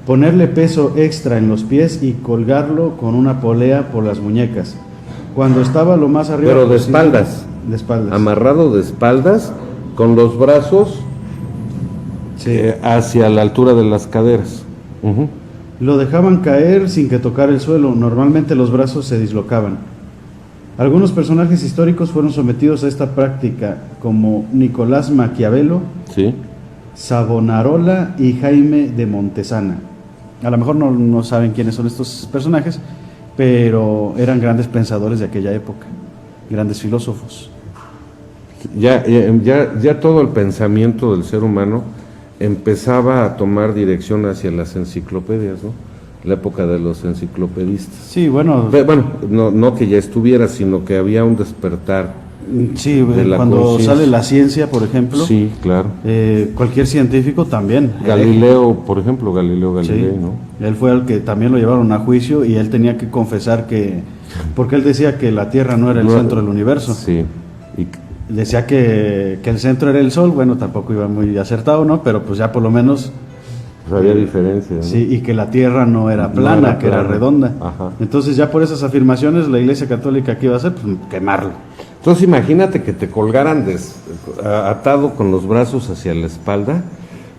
ponerle peso extra en los pies y colgarlo con una polea por las muñecas. Cuando estaba lo más arriba pero de posible- espaldas, de espaldas. amarrado de espaldas, con los brazos Sí. hacia la altura de las caderas. Ujú. Lo dejaban caer sin que tocara el suelo. Normalmente los brazos se dislocaban. Algunos personajes históricos fueron sometidos a esta práctica, como Nicolás Maquiavelo, Sí. Savonarola y Jaime de Montesana. A lo mejor no saben quiénes son estos personajes, pero eran grandes pensadores de aquella época, grandes filósofos. Ya todo el pensamiento del ser humano empezaba a tomar dirección hacia las enciclopedias, ¿no? La época de los enciclopedistas. Sí, bueno, Bueno, no que ya estuviera, sino que había un despertar Sí, de la cuando conciencia. sale la ciencia, por ejemplo, Sí, claro. cualquier científico también. Galileo, por ejemplo, Galileo Sí, Galilei, ¿no? él fue el que también lo llevaron a juicio y él tenía que confesar porque él decía que la Tierra no era el No, centro del universo. Sí. Y Decía que el centro era el Sol, bueno, tampoco iba muy acertado, ¿no? Pero pues ya por lo menos, pues había diferencia, ¿no? sí, y que la Tierra no era No plana, era que era plana. redonda. Ajá. Entonces ya por esas afirmaciones la Iglesia Católica, ¿qué iba a hacer? Pues quemarlo. Entonces imagínate que te colgaran atado con los brazos hacia la espalda,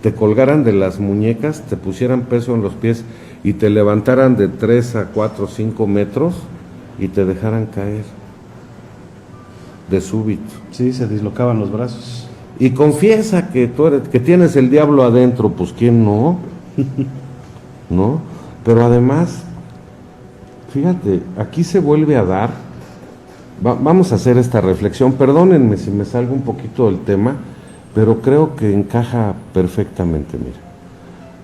te colgaran de las muñecas, te pusieran peso en los pies y te levantaran de 3 a 4, 5 metros y te dejaran caer de súbito. Sí, se dislocaban los brazos. Y confiesa que que tienes el diablo adentro, pues ¿quién no? ¿No? Pero además, fíjate, aquí se vuelve a dar, vamos a hacer esta reflexión, perdónenme si me salgo un poquito del tema, pero creo que encaja perfectamente, mira.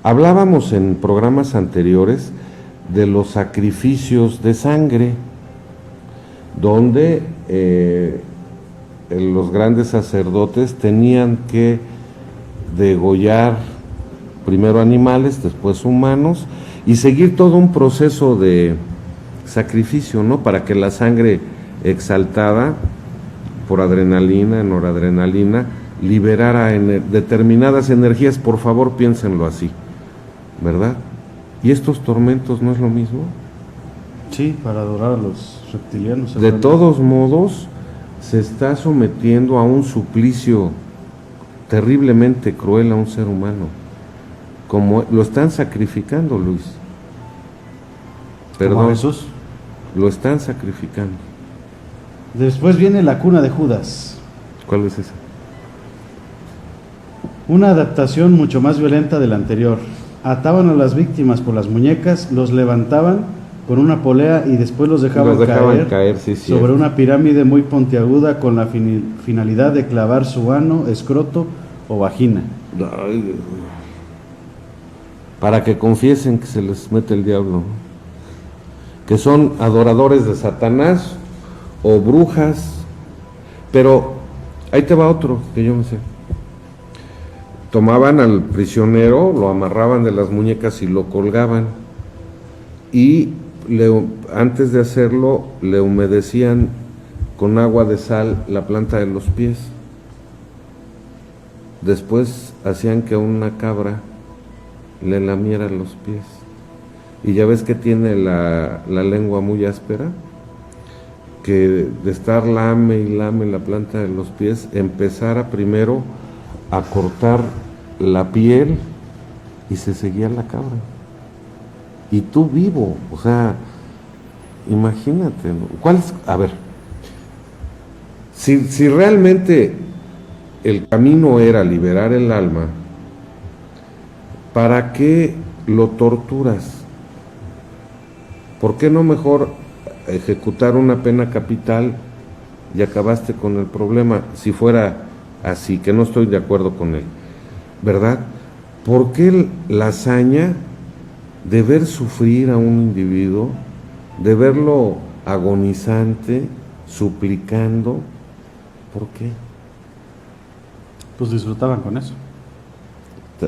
Hablábamos en programas anteriores de los sacrificios de sangre, donde los grandes sacerdotes tenían que degollar primero animales, después humanos, y seguir todo un proceso de sacrificio, ¿no? Para que la sangre exaltada por adrenalina, noradrenalina, liberara determinadas energías. Por favor, piénsenlo así, ¿verdad? ¿Y estos tormentos no es lo mismo? Sí, para adorar a los reptilianos. De todos modos, se está sometiendo a un suplicio terriblemente cruel a un ser humano, como lo están sacrificando, Luis. Como Perdón, Jesús. lo están sacrificando. Después viene la cuna de Judas. ¿Cuál es esa? Una adaptación mucho más violenta de la anterior. Ataban a las víctimas por las muñecas, los levantaban con una polea y después los dejaban caer sí, sobre una pirámide muy puntiaguda con la finalidad de clavar su ano, escroto o vagina. Ay, para que confiesen que se les mete el diablo, que son adoradores de Satanás o brujas. Pero ahí te va otro que yo me sé. Tomaban al prisionero, lo amarraban de las muñecas y lo colgaban, y antes de hacerlo le humedecían con agua de sal la planta de los pies. Después hacían que una cabra le lamiera los pies, y ya ves que tiene la lengua muy áspera, que de estar lame y lame la planta de los pies, empezara primero a cortar la piel y se seguía la cabra. Y tú vivo, o sea, imagínate, ¿no? ¿Cuál es? A ver, si realmente el camino era liberar el alma, ¿para qué lo torturas? ¿Por qué no mejor ejecutar una pena capital y acabaste con el problema? Si fuera así, que no estoy de acuerdo con él, ¿verdad? ¿Por qué la hazaña de ver sufrir a un individuo, de verlo agonizante, suplicando? ¿Por qué? Pues disfrutaban con eso.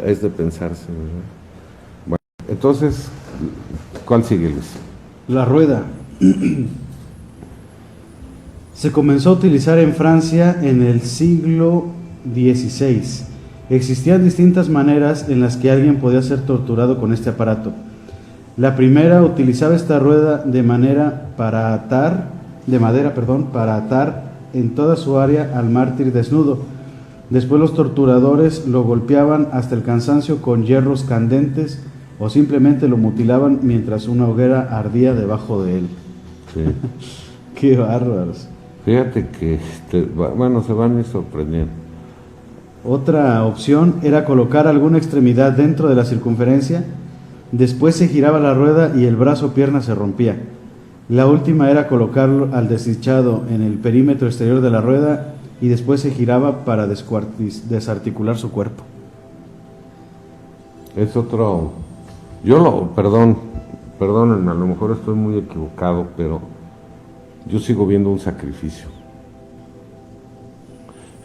Es de pensarse, ¿verdad? Bueno, entonces, ¿cuál sigue, Luis? La rueda. Se comenzó a utilizar en Francia en el siglo XVI. Existían distintas maneras en las que alguien podía ser torturado con este aparato. La primera utilizaba esta rueda de madera para atar en toda su área al mártir desnudo. Después los torturadores lo golpeaban hasta el cansancio con hierros candentes o simplemente lo mutilaban mientras una hoguera ardía debajo de él. Sí. ¡Qué bárbaros! Fíjate que, bueno, se van a ir sorprendiendo. Otra opción era colocar alguna extremidad dentro de la circunferencia, después se giraba la rueda y el brazo o pierna se rompía. La última era colocarlo al desdichado en el perímetro exterior de la rueda y después se giraba para desarticular su cuerpo. Es otro, perdónenme, a lo mejor estoy muy equivocado, pero yo sigo viendo un sacrificio.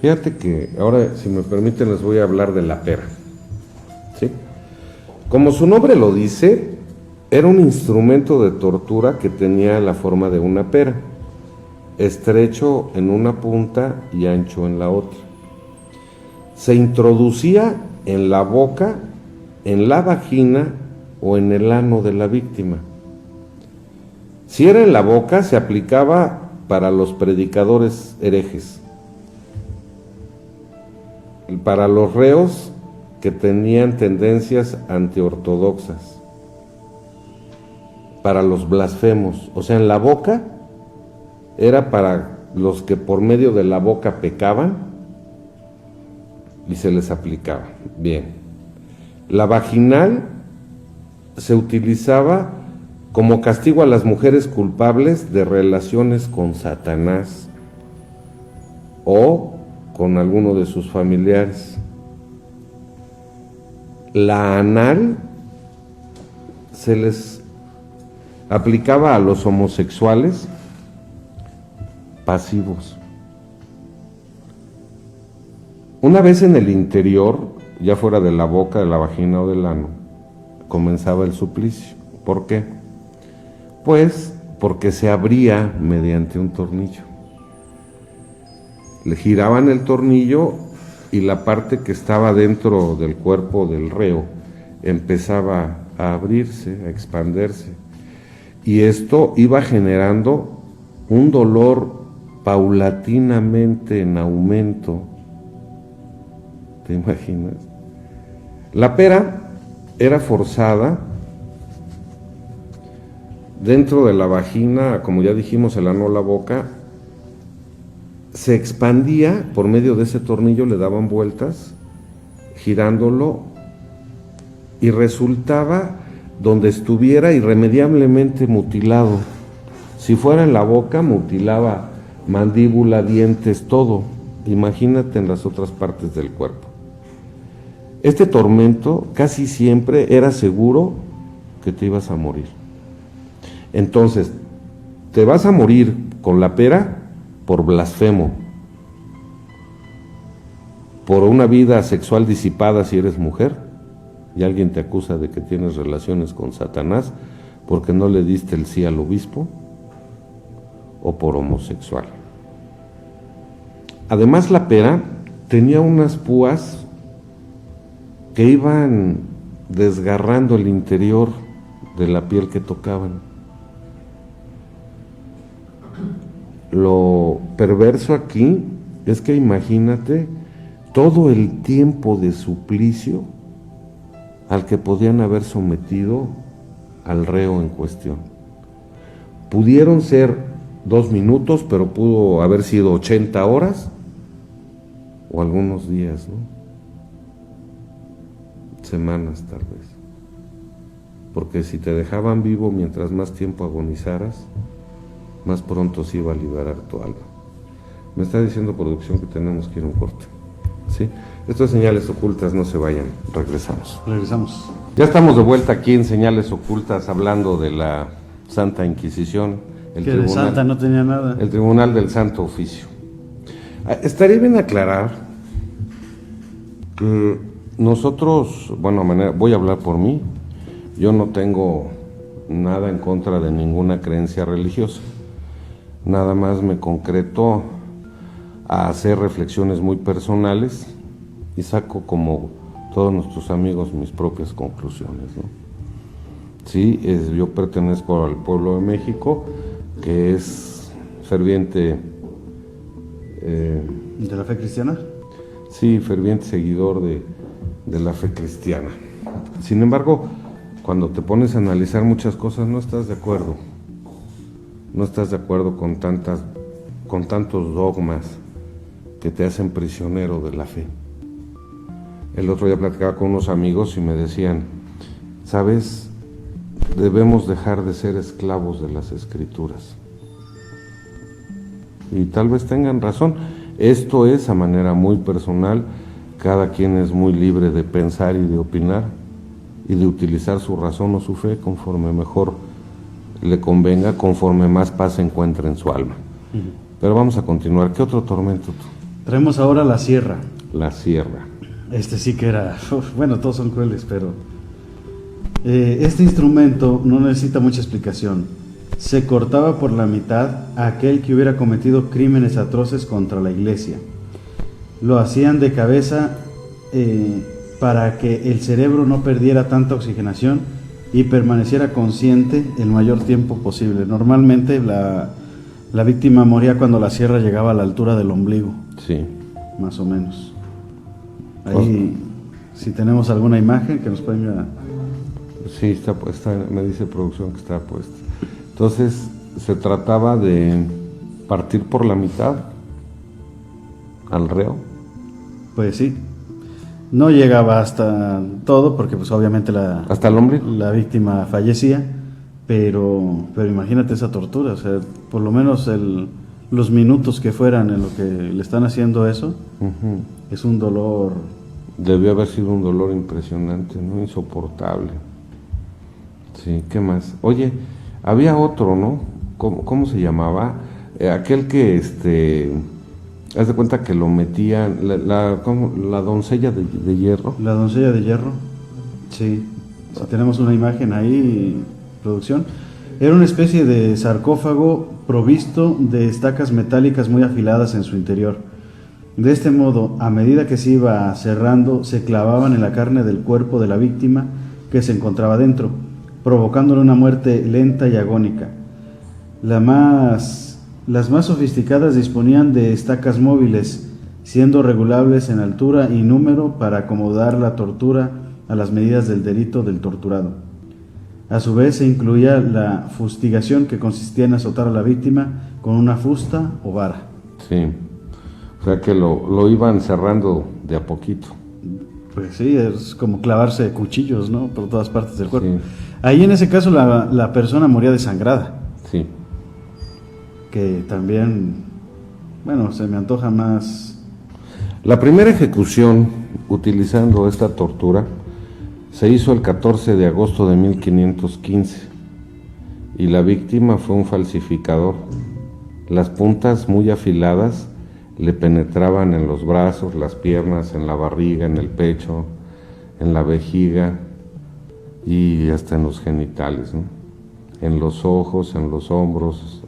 Fíjate que ahora, si me permiten, les voy a hablar de la pera. ¿Sí? Como su nombre lo dice, era un instrumento de tortura que tenía la forma de una pera, estrecho en una punta y ancho en la otra. Se introducía en la boca, en la vagina o en el ano de la víctima. Si era en la boca, se aplicaba para los predicadores herejes, para los reos que tenían tendencias antiortodoxas, para los blasfemos. O sea, en la boca era para los que por medio de la boca pecaban y se les aplicaba. Bien. La vaginal se utilizaba como castigo a las mujeres culpables de relaciones con Satanás o con alguno de sus familiares. La anal se les aplicaba a los homosexuales pasivos. Una vez en el interior, ya fuera de la boca, de la vagina o del ano, comenzaba el suplicio. ¿Por qué? Pues porque se abría mediante un tornillo. Le giraban el tornillo y la parte que estaba dentro del cuerpo del reo empezaba a abrirse, a expandirse. Y esto iba generando un dolor paulatinamente en aumento. ¿Te imaginas? La pera era forzada dentro de la vagina, como ya dijimos, el ano, la boca. Se expandía por medio de ese tornillo, le daban vueltas, girándolo, y resultaba donde estuviera irremediablemente mutilado. Si fuera en la boca, mutilaba mandíbula, dientes, todo. Imagínate en las otras partes del cuerpo. Este tormento casi siempre era seguro que te ibas a morir. Entonces, te vas a morir con la pera por blasfemo, por una vida sexual disipada si eres mujer y alguien te acusa de que tienes relaciones con Satanás porque no le diste el sí al obispo, o por homosexual. Además, la pera tenía unas púas que iban desgarrando el interior de la piel que tocaban. Lo perverso aquí es que imagínate todo el tiempo de suplicio al que podían haber sometido al reo en cuestión. Pudieron ser 2 minutos, pero pudo haber sido 80 horas o algunos días, ¿no? Semanas tal vez. Porque si te dejaban vivo mientras más tiempo agonizaras, más pronto se iba a liberar tu alma. Me está diciendo producción que tenemos que ir a un corte. ¿Sí? Esto es Señales Ocultas, no se vayan, regresamos. Regresamos. Ya estamos de vuelta aquí en Señales Ocultas hablando de la Santa Inquisición. Que de santa no tenía nada. El Tribunal del Santo Oficio. Estaría bien aclarar que nosotros, bueno, voy a hablar por mí, yo no tengo nada en contra de ninguna creencia religiosa. Nada más me concreto a hacer reflexiones muy personales y saco, como todos nuestros amigos, mis propias conclusiones, ¿no? Sí, yo pertenezco al pueblo de México, que es ferviente... ¿De la fe cristiana? Sí, ferviente seguidor de la fe cristiana. Sin embargo, cuando te pones a analizar muchas cosas, no estás de acuerdo. No estás de acuerdo con tantos dogmas que te hacen prisionero de la fe. El otro día platicaba con unos amigos y me decían, ¿sabes? Debemos dejar de ser esclavos de las Escrituras. Y tal vez tengan razón. Esto es a manera muy personal. Cada quien es muy libre de pensar y de opinar y de utilizar su razón o su fe conforme mejor le convenga, conforme más paz encuentre en su alma. Pero vamos a continuar. ¿Qué otro tormento tú? Traemos ahora la sierra. La sierra. Este sí que era, bueno, todos son crueles, pero este instrumento no necesita mucha explicación. Se cortaba por la mitad a aquel que hubiera cometido crímenes atroces contra la iglesia. Lo hacían de cabeza para que el cerebro no perdiera tanta oxigenación y permaneciera consciente el mayor tiempo posible. Normalmente la víctima moría cuando la sierra llegaba a la altura del ombligo. Sí. Más o menos. Ahí, si tenemos alguna imagen que nos pueden... Sí, está puesta, me dice producción que está puesta. Entonces, se trataba de partir por la mitad al reo. Pues sí. No llegaba hasta todo, porque pues obviamente ¿Hasta el hombre? La víctima fallecía, pero imagínate esa tortura, o sea, por lo menos los minutos que fueran en lo que le están haciendo eso, es un dolor. Debió haber sido un dolor impresionante, ¿no? Insoportable. Sí, ¿qué más? Oye, había otro, ¿no? ¿Cómo se llamaba? Aquel que, haz de cuenta que lo metían, la doncella de hierro. La doncella de hierro, sí. Si tenemos una imagen ahí, producción. Era una especie de sarcófago provisto de estacas metálicas muy afiladas en su interior. De este modo, a medida que se iba cerrando, se clavaban en la carne del cuerpo de la víctima que se encontraba dentro, provocándole una muerte lenta y agónica. Las más sofisticadas disponían de estacas móviles, siendo regulables en altura y número para acomodar la tortura a las medidas del delito del torturado. A su vez se incluía la fustigación, que consistía en azotar a la víctima con una fusta o vara. Sí, o sea que lo iban cerrando de a poquito. Pues sí, es como clavarse cuchillos, ¿no? Por todas partes del cuerpo. Sí. Ahí en ese caso la persona moría desangrada. Sí. Que también, bueno, se me antoja más. La primera ejecución utilizando esta tortura se hizo el 14 de agosto de 1515 y la víctima fue un falsificador. Las puntas muy afiladas le penetraban en los brazos, las piernas, en la barriga, en el pecho, en la vejiga y hasta en los genitales, ¿no? En los ojos, en los hombros.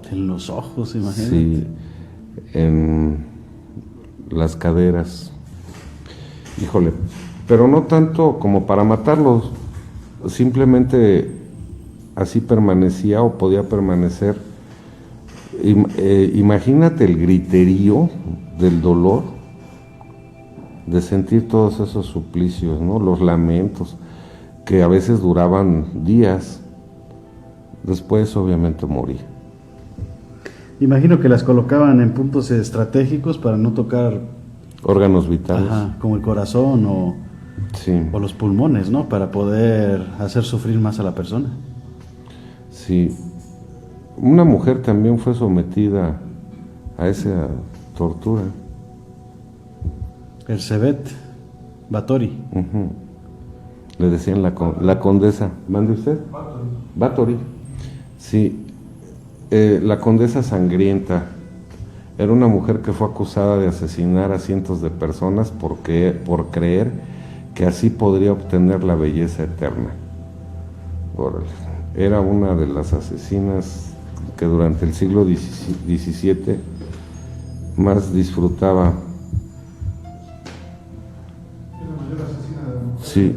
En los ojos, imagínate. Sí, en las caderas. Híjole, pero no tanto como para matarlos, simplemente así permanecía o podía permanecer. Imagínate el griterío del dolor, de sentir todos esos suplicios, ¿no? Los lamentos, que a veces duraban días, después obviamente moría. Imagino que las colocaban en puntos estratégicos para no tocar órganos vitales. Ajá, como el corazón Sí. o los pulmones, ¿no? Para poder hacer sufrir más a la persona. Sí. Una mujer también fue sometida a esa tortura. Erzsébet Báthory. Le decían la condesa. ¿Mande usted? Báthory. Sí. La condesa sangrienta era una mujer que fue acusada de asesinar a cientos de personas por creer que así podría obtener la belleza eterna. Órale. Era una de las asesinas que durante el siglo XVII más disfrutaba. Sí,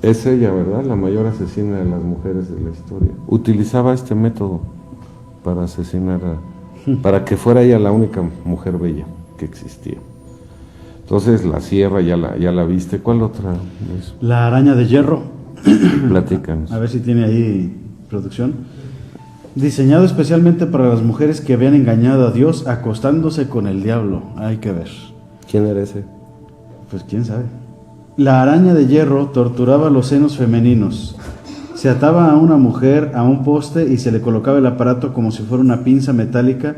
es ella, ¿verdad? La mayor asesina de las mujeres de la historia. Utilizaba este método para asesinar para que fuera ella la única mujer bella que existía. Entonces la sierra ya la viste. ¿Cuál otra es? La araña de hierro. Platícanos. A ver si tiene ahí producción. Diseñado especialmente para las mujeres que habían engañado a Dios acostándose con el diablo. Hay que ver. ¿Quién era ese? Pues quién sabe. La araña de hierro torturaba los senos femeninos. Se ataba a una mujer a un poste y se le colocaba el aparato como si fuera una pinza metálica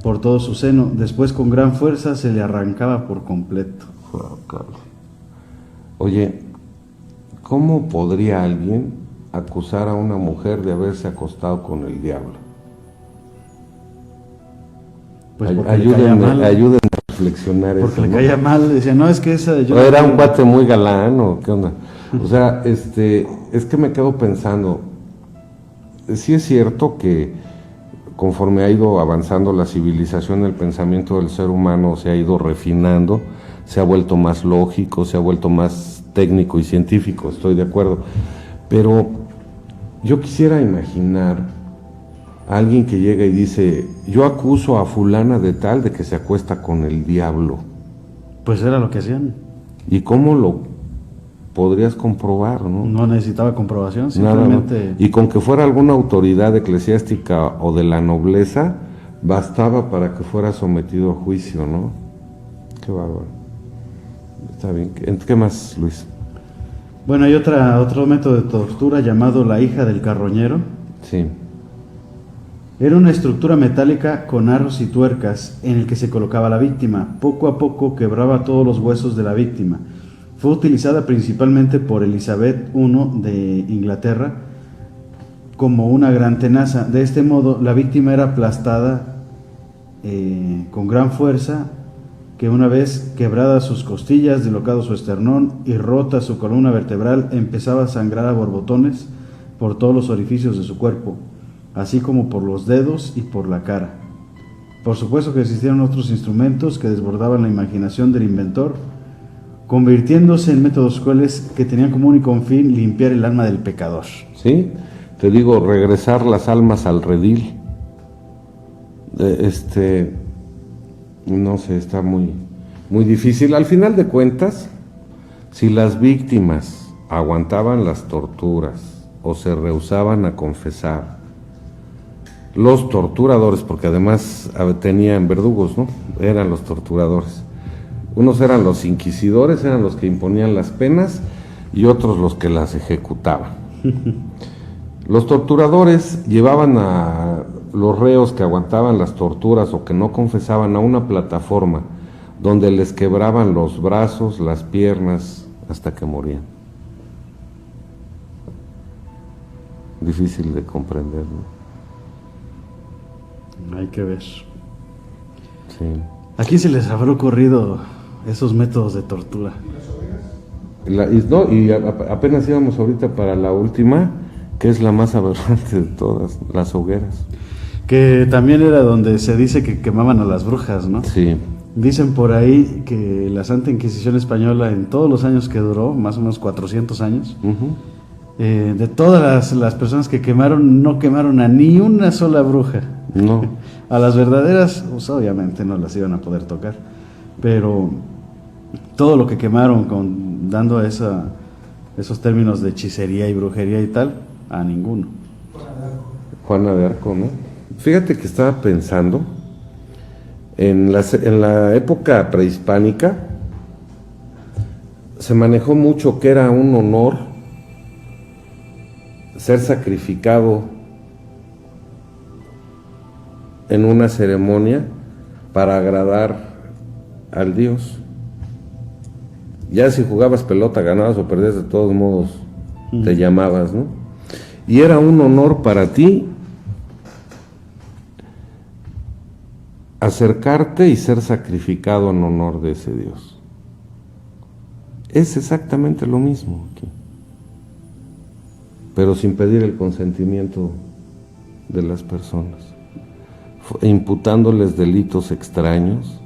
por todo su seno. Después, con gran fuerza, se le arrancaba por completo. Oye, ¿cómo podría alguien acusar a una mujer de haberse acostado con el diablo? Pues porque le caía mal. Ayúdenme a reflexionar Porque eso, le ¿no? caía mal, decía, no, es que esa... ¿O era un cuate muy galán o qué onda? O sea, es que me quedo pensando, sí es cierto que conforme ha ido avanzando la civilización, el pensamiento del ser humano se ha ido refinando, se ha vuelto más lógico, se ha vuelto más técnico y científico, estoy de acuerdo. Pero yo quisiera imaginar a alguien que llega y dice, yo acuso a fulana de tal de que se acuesta con el diablo. Pues era lo que hacían. ¿Y cómo lo podrías comprobar, no? No necesitaba comprobación, Nada, simplemente... ¿no? Y con que fuera alguna autoridad eclesiástica o de la nobleza, bastaba para que fuera sometido a juicio, ¿no? Qué bárbaro. Está bien. ¿Qué más, Luis? Bueno, hay otro método de tortura llamado la hija del carroñero. Sí. Era una estructura metálica con aros y tuercas en el que se colocaba la víctima. Poco a poco quebraba todos los huesos de la víctima. Fue utilizada principalmente por Elizabeth I de Inglaterra como una gran tenaza. De este modo, la víctima era aplastada con gran fuerza, que una vez quebradas sus costillas, dislocado su esternón y rota su columna vertebral, empezaba a sangrar a borbotones por todos los orificios de su cuerpo, así como por los dedos y por la cara. Por supuesto que existieron otros instrumentos que desbordaban la imaginación del inventor, convirtiéndose en métodos crueles que tenían como único fin limpiar el alma del pecador. Sí, te digo, regresar las almas al redil. No sé, está muy, muy difícil. Al final de cuentas, si las víctimas aguantaban las torturas o se rehusaban a confesar, los torturadores, porque además tenían verdugos, ¿no? Eran los torturadores. Unos eran los inquisidores, eran los que imponían las penas, y otros los que las ejecutaban. Los torturadores llevaban a los reos que aguantaban las torturas o que no confesaban a una plataforma donde les quebraban los brazos, las piernas, hasta que morían. Difícil de comprender, ¿no? Hay que ver. Sí. ¿A quién se les habrá ocurrido esos métodos de tortura? Apenas íbamos ahorita para la última, que es la más aberrante de todas, las hogueras. Que también era donde se dice que quemaban a las brujas, ¿no? Sí. Dicen por ahí que la Santa Inquisición Española, en todos los años que duró, más o menos 400 años, de todas las personas que quemaron, no quemaron a ni una sola bruja. No. A las verdaderas, pues obviamente no las iban a poder tocar, pero todo lo que quemaron dando esos términos de hechicería y brujería y tal, a ninguno. Juana de Arco, ¿no? Fíjate que estaba pensando, en la época prehispánica se manejó mucho que era un honor ser sacrificado en una ceremonia para agradar al dios. Ya si jugabas pelota, ganabas o perdías, de todos modos te llamabas, ¿no? Y era un honor para ti acercarte y ser sacrificado en honor de ese Dios. Es exactamente lo mismo aquí, pero sin pedir el consentimiento de las personas, imputándoles delitos extraños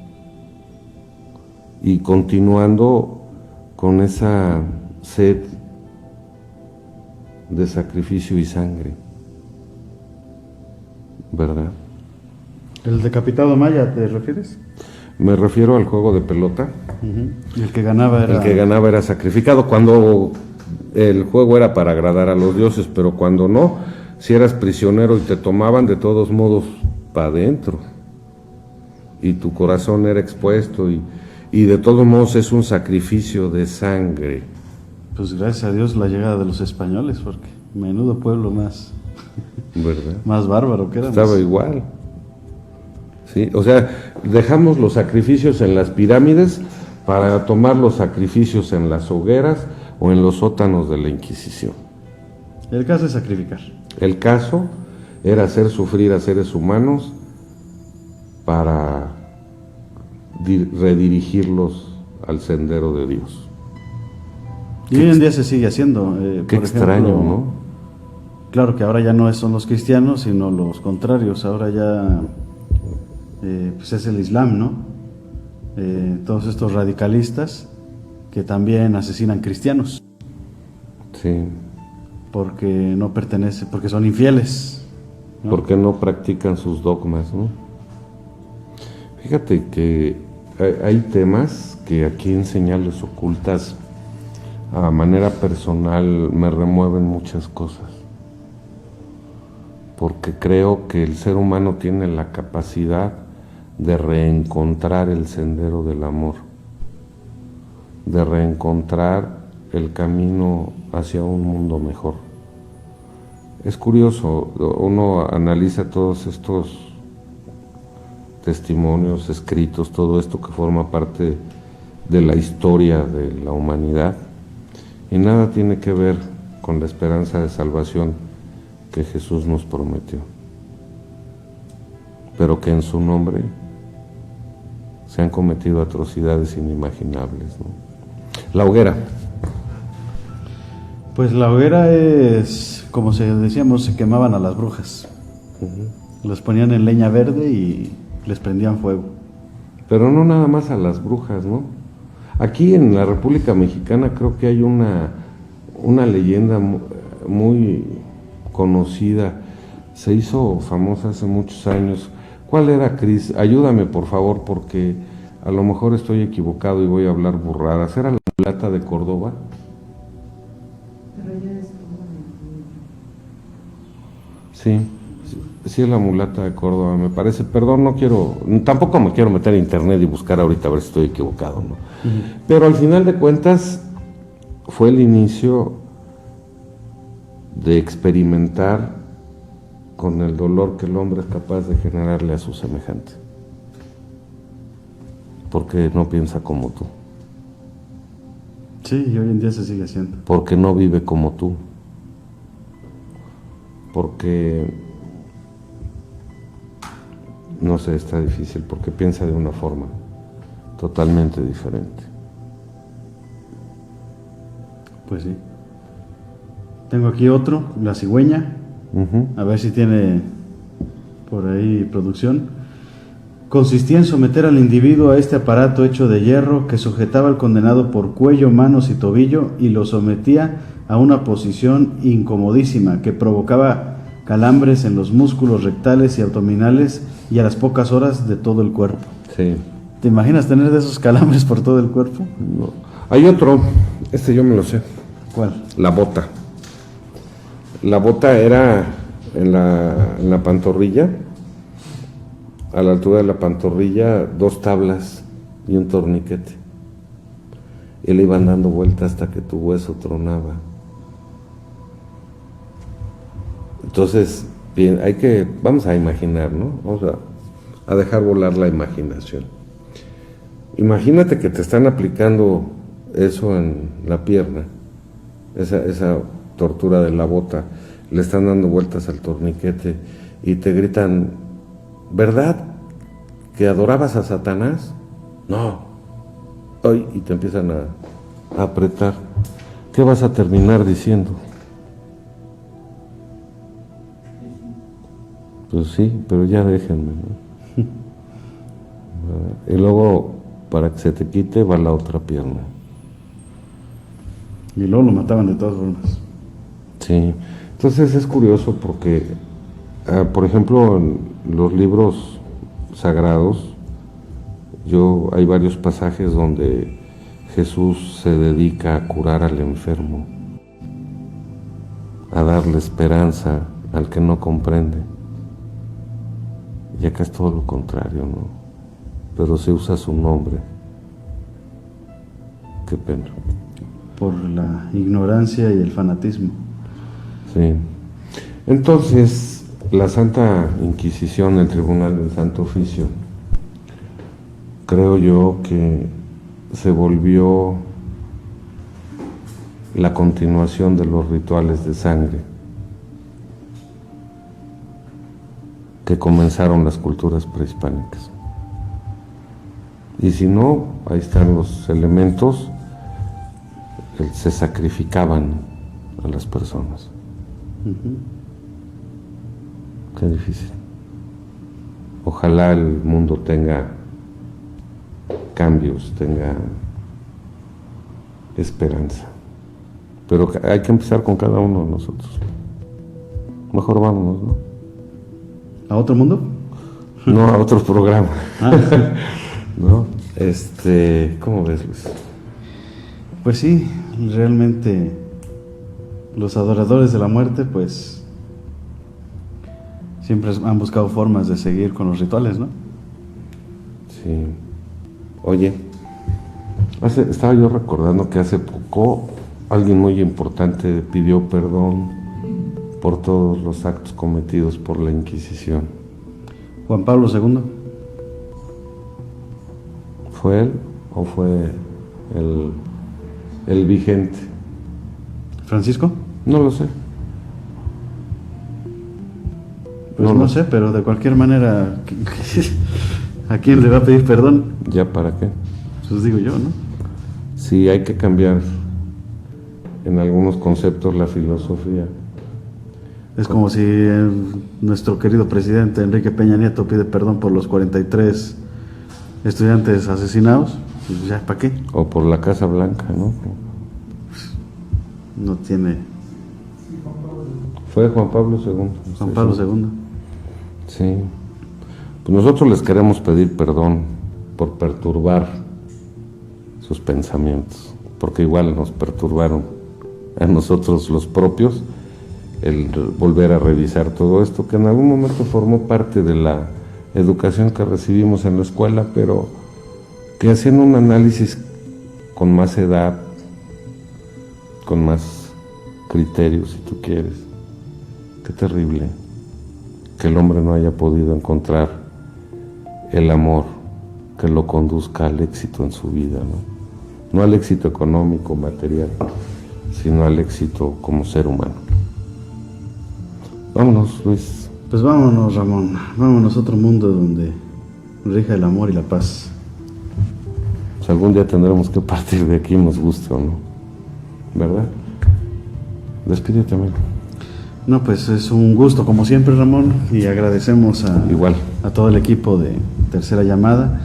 y continuando con esa sed de sacrificio y sangre, ¿verdad? ¿El decapitado maya te refieres? Me refiero al juego de pelota. Y el que ganaba era... El que ganaba era sacrificado, cuando el juego era para agradar a los dioses, pero cuando no, si eras prisionero y te tomaban, de todos modos para adentro, y tu corazón era expuesto, y de todos modos es un sacrificio de sangre. Pues gracias a Dios la llegada de los españoles, porque menudo pueblo más, ¿Verdad? más bárbaro que éramos. Estaba igual. Sí, o sea, dejamos los sacrificios en las pirámides para tomar los sacrificios en las hogueras o en los sótanos de la Inquisición. El caso es sacrificar. El caso era hacer sufrir a seres humanos para redirigirlos al sendero de Dios. Y hoy en día se sigue haciendo. Qué extraño, ¿no? Claro que ahora ya no son los cristianos, sino los contrarios. Ahora ya pues es el Islam, ¿no? Todos estos radicalistas que también asesinan cristianos. Sí. Porque no pertenecen, porque son infieles, ¿no? Porque no practican sus dogmas, ¿no? Fíjate que hay temas que aquí en Señales Ocultas, a manera personal, me remueven muchas cosas. Porque creo que el ser humano tiene la capacidad de reencontrar el sendero del amor, de reencontrar el camino hacia un mundo mejor. Es curioso, uno analiza todos estos testimonios, escritos, todo esto que forma parte de la historia de la humanidad, y nada tiene que ver con la esperanza de salvación que Jesús nos prometió, pero que en su nombre se han cometido atrocidades inimaginables, ¿no? La hoguera. Pues la hoguera es, como decíamos, se quemaban a las brujas. Las ponían en leña verde y les prendían fuego. Pero no nada más a las brujas, ¿no? Aquí en la República Mexicana creo que hay una leyenda muy conocida, se hizo famosa hace muchos años. ¿Cuál era, Cris? Ayúdame, por favor, porque a lo mejor estoy equivocado y voy a hablar burradas. ¿Era la mulata de Córdoba? Sí, sí es la mulata de Córdoba, me parece. Perdón, tampoco me quiero meter a internet y buscar ahorita a ver si estoy equivocado, ¿no? Pero al final de cuentas fue el inicio de experimentar con el dolor que el hombre es capaz de generarle a su semejante, porque no piensa como tú. Sí, y hoy en día se sigue haciendo. Porque no vive como tú. Porque, no sé, está difícil, porque piensa de una forma totalmente diferente. Pues sí. Tengo aquí otro, la cigüeña. A ver si tiene por ahí producción. Consistía en someter al individuo a este aparato hecho de hierro que sujetaba al condenado por cuello, manos y tobillo y lo sometía a una posición incomodísima que provocaba calambres en los músculos rectales y abdominales y a las pocas horas de todo el cuerpo. Sí. ¿Te imaginas tener de esos calambres por todo el cuerpo? No. Hay otro, yo me lo sé. ¿Cuál? La bota. La bota era en la pantorrilla, a la altura de la pantorrilla, 2 tablas y un torniquete. Y le iban dando vueltas hasta que tu hueso tronaba. Entonces, bien, vamos a imaginar, ¿no? Vamos a dejar volar la imaginación. Imagínate que te están aplicando eso en la pierna, esa tortura de la bota, le están dando vueltas al torniquete y te gritan, ¿verdad que adorabas a Satanás? No. Ay, y te empiezan a apretar. ¿Qué vas a terminar diciendo? Pues sí, pero ya déjenme, ¿no? Y luego, para que se te quite, va la otra pierna. Y luego lo mataban de todas formas. Sí, entonces es curioso porque, por ejemplo, en los libros sagrados, hay varios pasajes donde Jesús se dedica a curar al enfermo, a darle esperanza al que no comprende. Y acá es todo lo contrario, ¿no? Pero se usa su nombre. Qué pena. Por la ignorancia y el fanatismo. Sí. Entonces, la Santa Inquisición, el Tribunal del Santo Oficio, creo yo que se volvió la continuación de los rituales de sangre que comenzaron las culturas prehispánicas. Y si no, ahí están los elementos, se sacrificaban a las personas. Qué difícil. Ojalá el mundo tenga cambios, tenga esperanza. Pero hay que empezar con cada uno de nosotros. Mejor vámonos, ¿no? ¿A otro mundo? No, a otro programa. Ah. ¿No? ¿Cómo ves, Luis? Pues sí, realmente los adoradores de la muerte, pues siempre han buscado formas de seguir con los rituales, ¿no? Sí. Oye, estaba yo recordando que hace poco alguien muy importante pidió perdón por todos los actos cometidos por la Inquisición. Juan Pablo II. ¿Fue él o fue el vigente? ¿Francisco? No lo sé. Pues no sé, pero de cualquier manera, ¿a quién le va a pedir perdón? ¿Ya para qué? Pues digo yo, ¿no? Sí, hay que cambiar en algunos conceptos la filosofía. Es como si nuestro querido presidente Enrique Peña Nieto pide perdón por los 43 estudiantes asesinados, pues ya, ¿para qué? O por la Casa Blanca, ¿no? No tiene... Fue Juan Pablo II. Juan Pablo II. Sí. Pues nosotros les queremos pedir perdón por perturbar sus pensamientos, porque igual nos perturbaron a nosotros los propios el volver a revisar todo esto, que en algún momento formó parte de la educación que recibimos en la escuela, pero que haciendo un análisis con más edad, con más criterios, si tú quieres, qué terrible que el hombre no haya podido encontrar el amor que lo conduzca al éxito en su vida, ¿no? No al éxito económico, material, sino al éxito como ser humano. Vámonos, Luis. Pues vámonos, Ramón. Vámonos a otro mundo donde rija el amor y la paz. Pues algún día tendremos que partir de aquí, nos guste o no, ¿verdad? Despídete, amigo. No, pues es un gusto como siempre, Ramón, y agradecemos Igual a todo el equipo de Tercera Llamada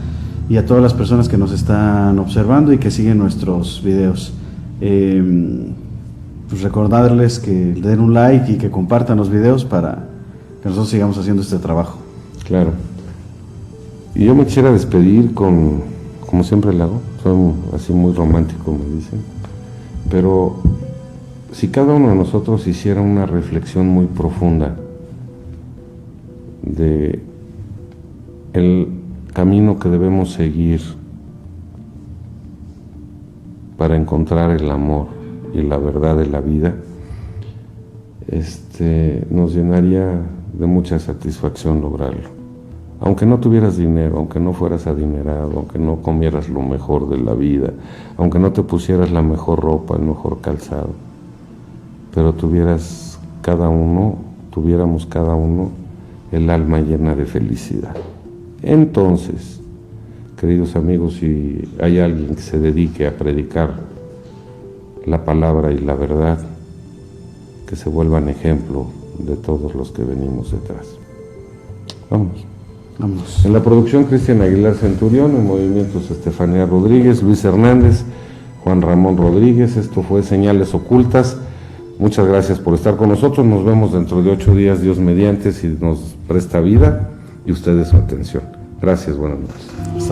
y a todas las personas que nos están observando y que siguen nuestros videos. Pues recordarles que le den un like y que compartan los videos para que nosotros sigamos haciendo este trabajo. Claro. Y yo me quisiera despedir como siempre le hago, soy así muy romántico, me dicen, pero si cada uno de nosotros hiciera una reflexión muy profunda de el camino que debemos seguir para encontrar el amor y la verdad de la vida, nos llenaría de mucha satisfacción lograrlo. Aunque no tuvieras dinero, aunque no fueras adinerado, aunque no comieras lo mejor de la vida, aunque no te pusieras la mejor ropa, el mejor calzado, pero tuviéramos cada uno el alma llena de felicidad. Entonces, queridos amigos, si hay alguien que se dedique a predicar la palabra y la verdad, que se vuelvan ejemplo de todos los que venimos detrás. Vamos. Vamos. En la producción, Cristian Aguilar Centurión, en movimientos, Estefanía Rodríguez, Luis Hernández, Juan Ramón Rodríguez. Esto fue Señales Ocultas. Muchas gracias por estar con nosotros. Nos vemos dentro de 8 días, Dios mediante, si nos presta vida y ustedes su atención. Gracias, buenas noches.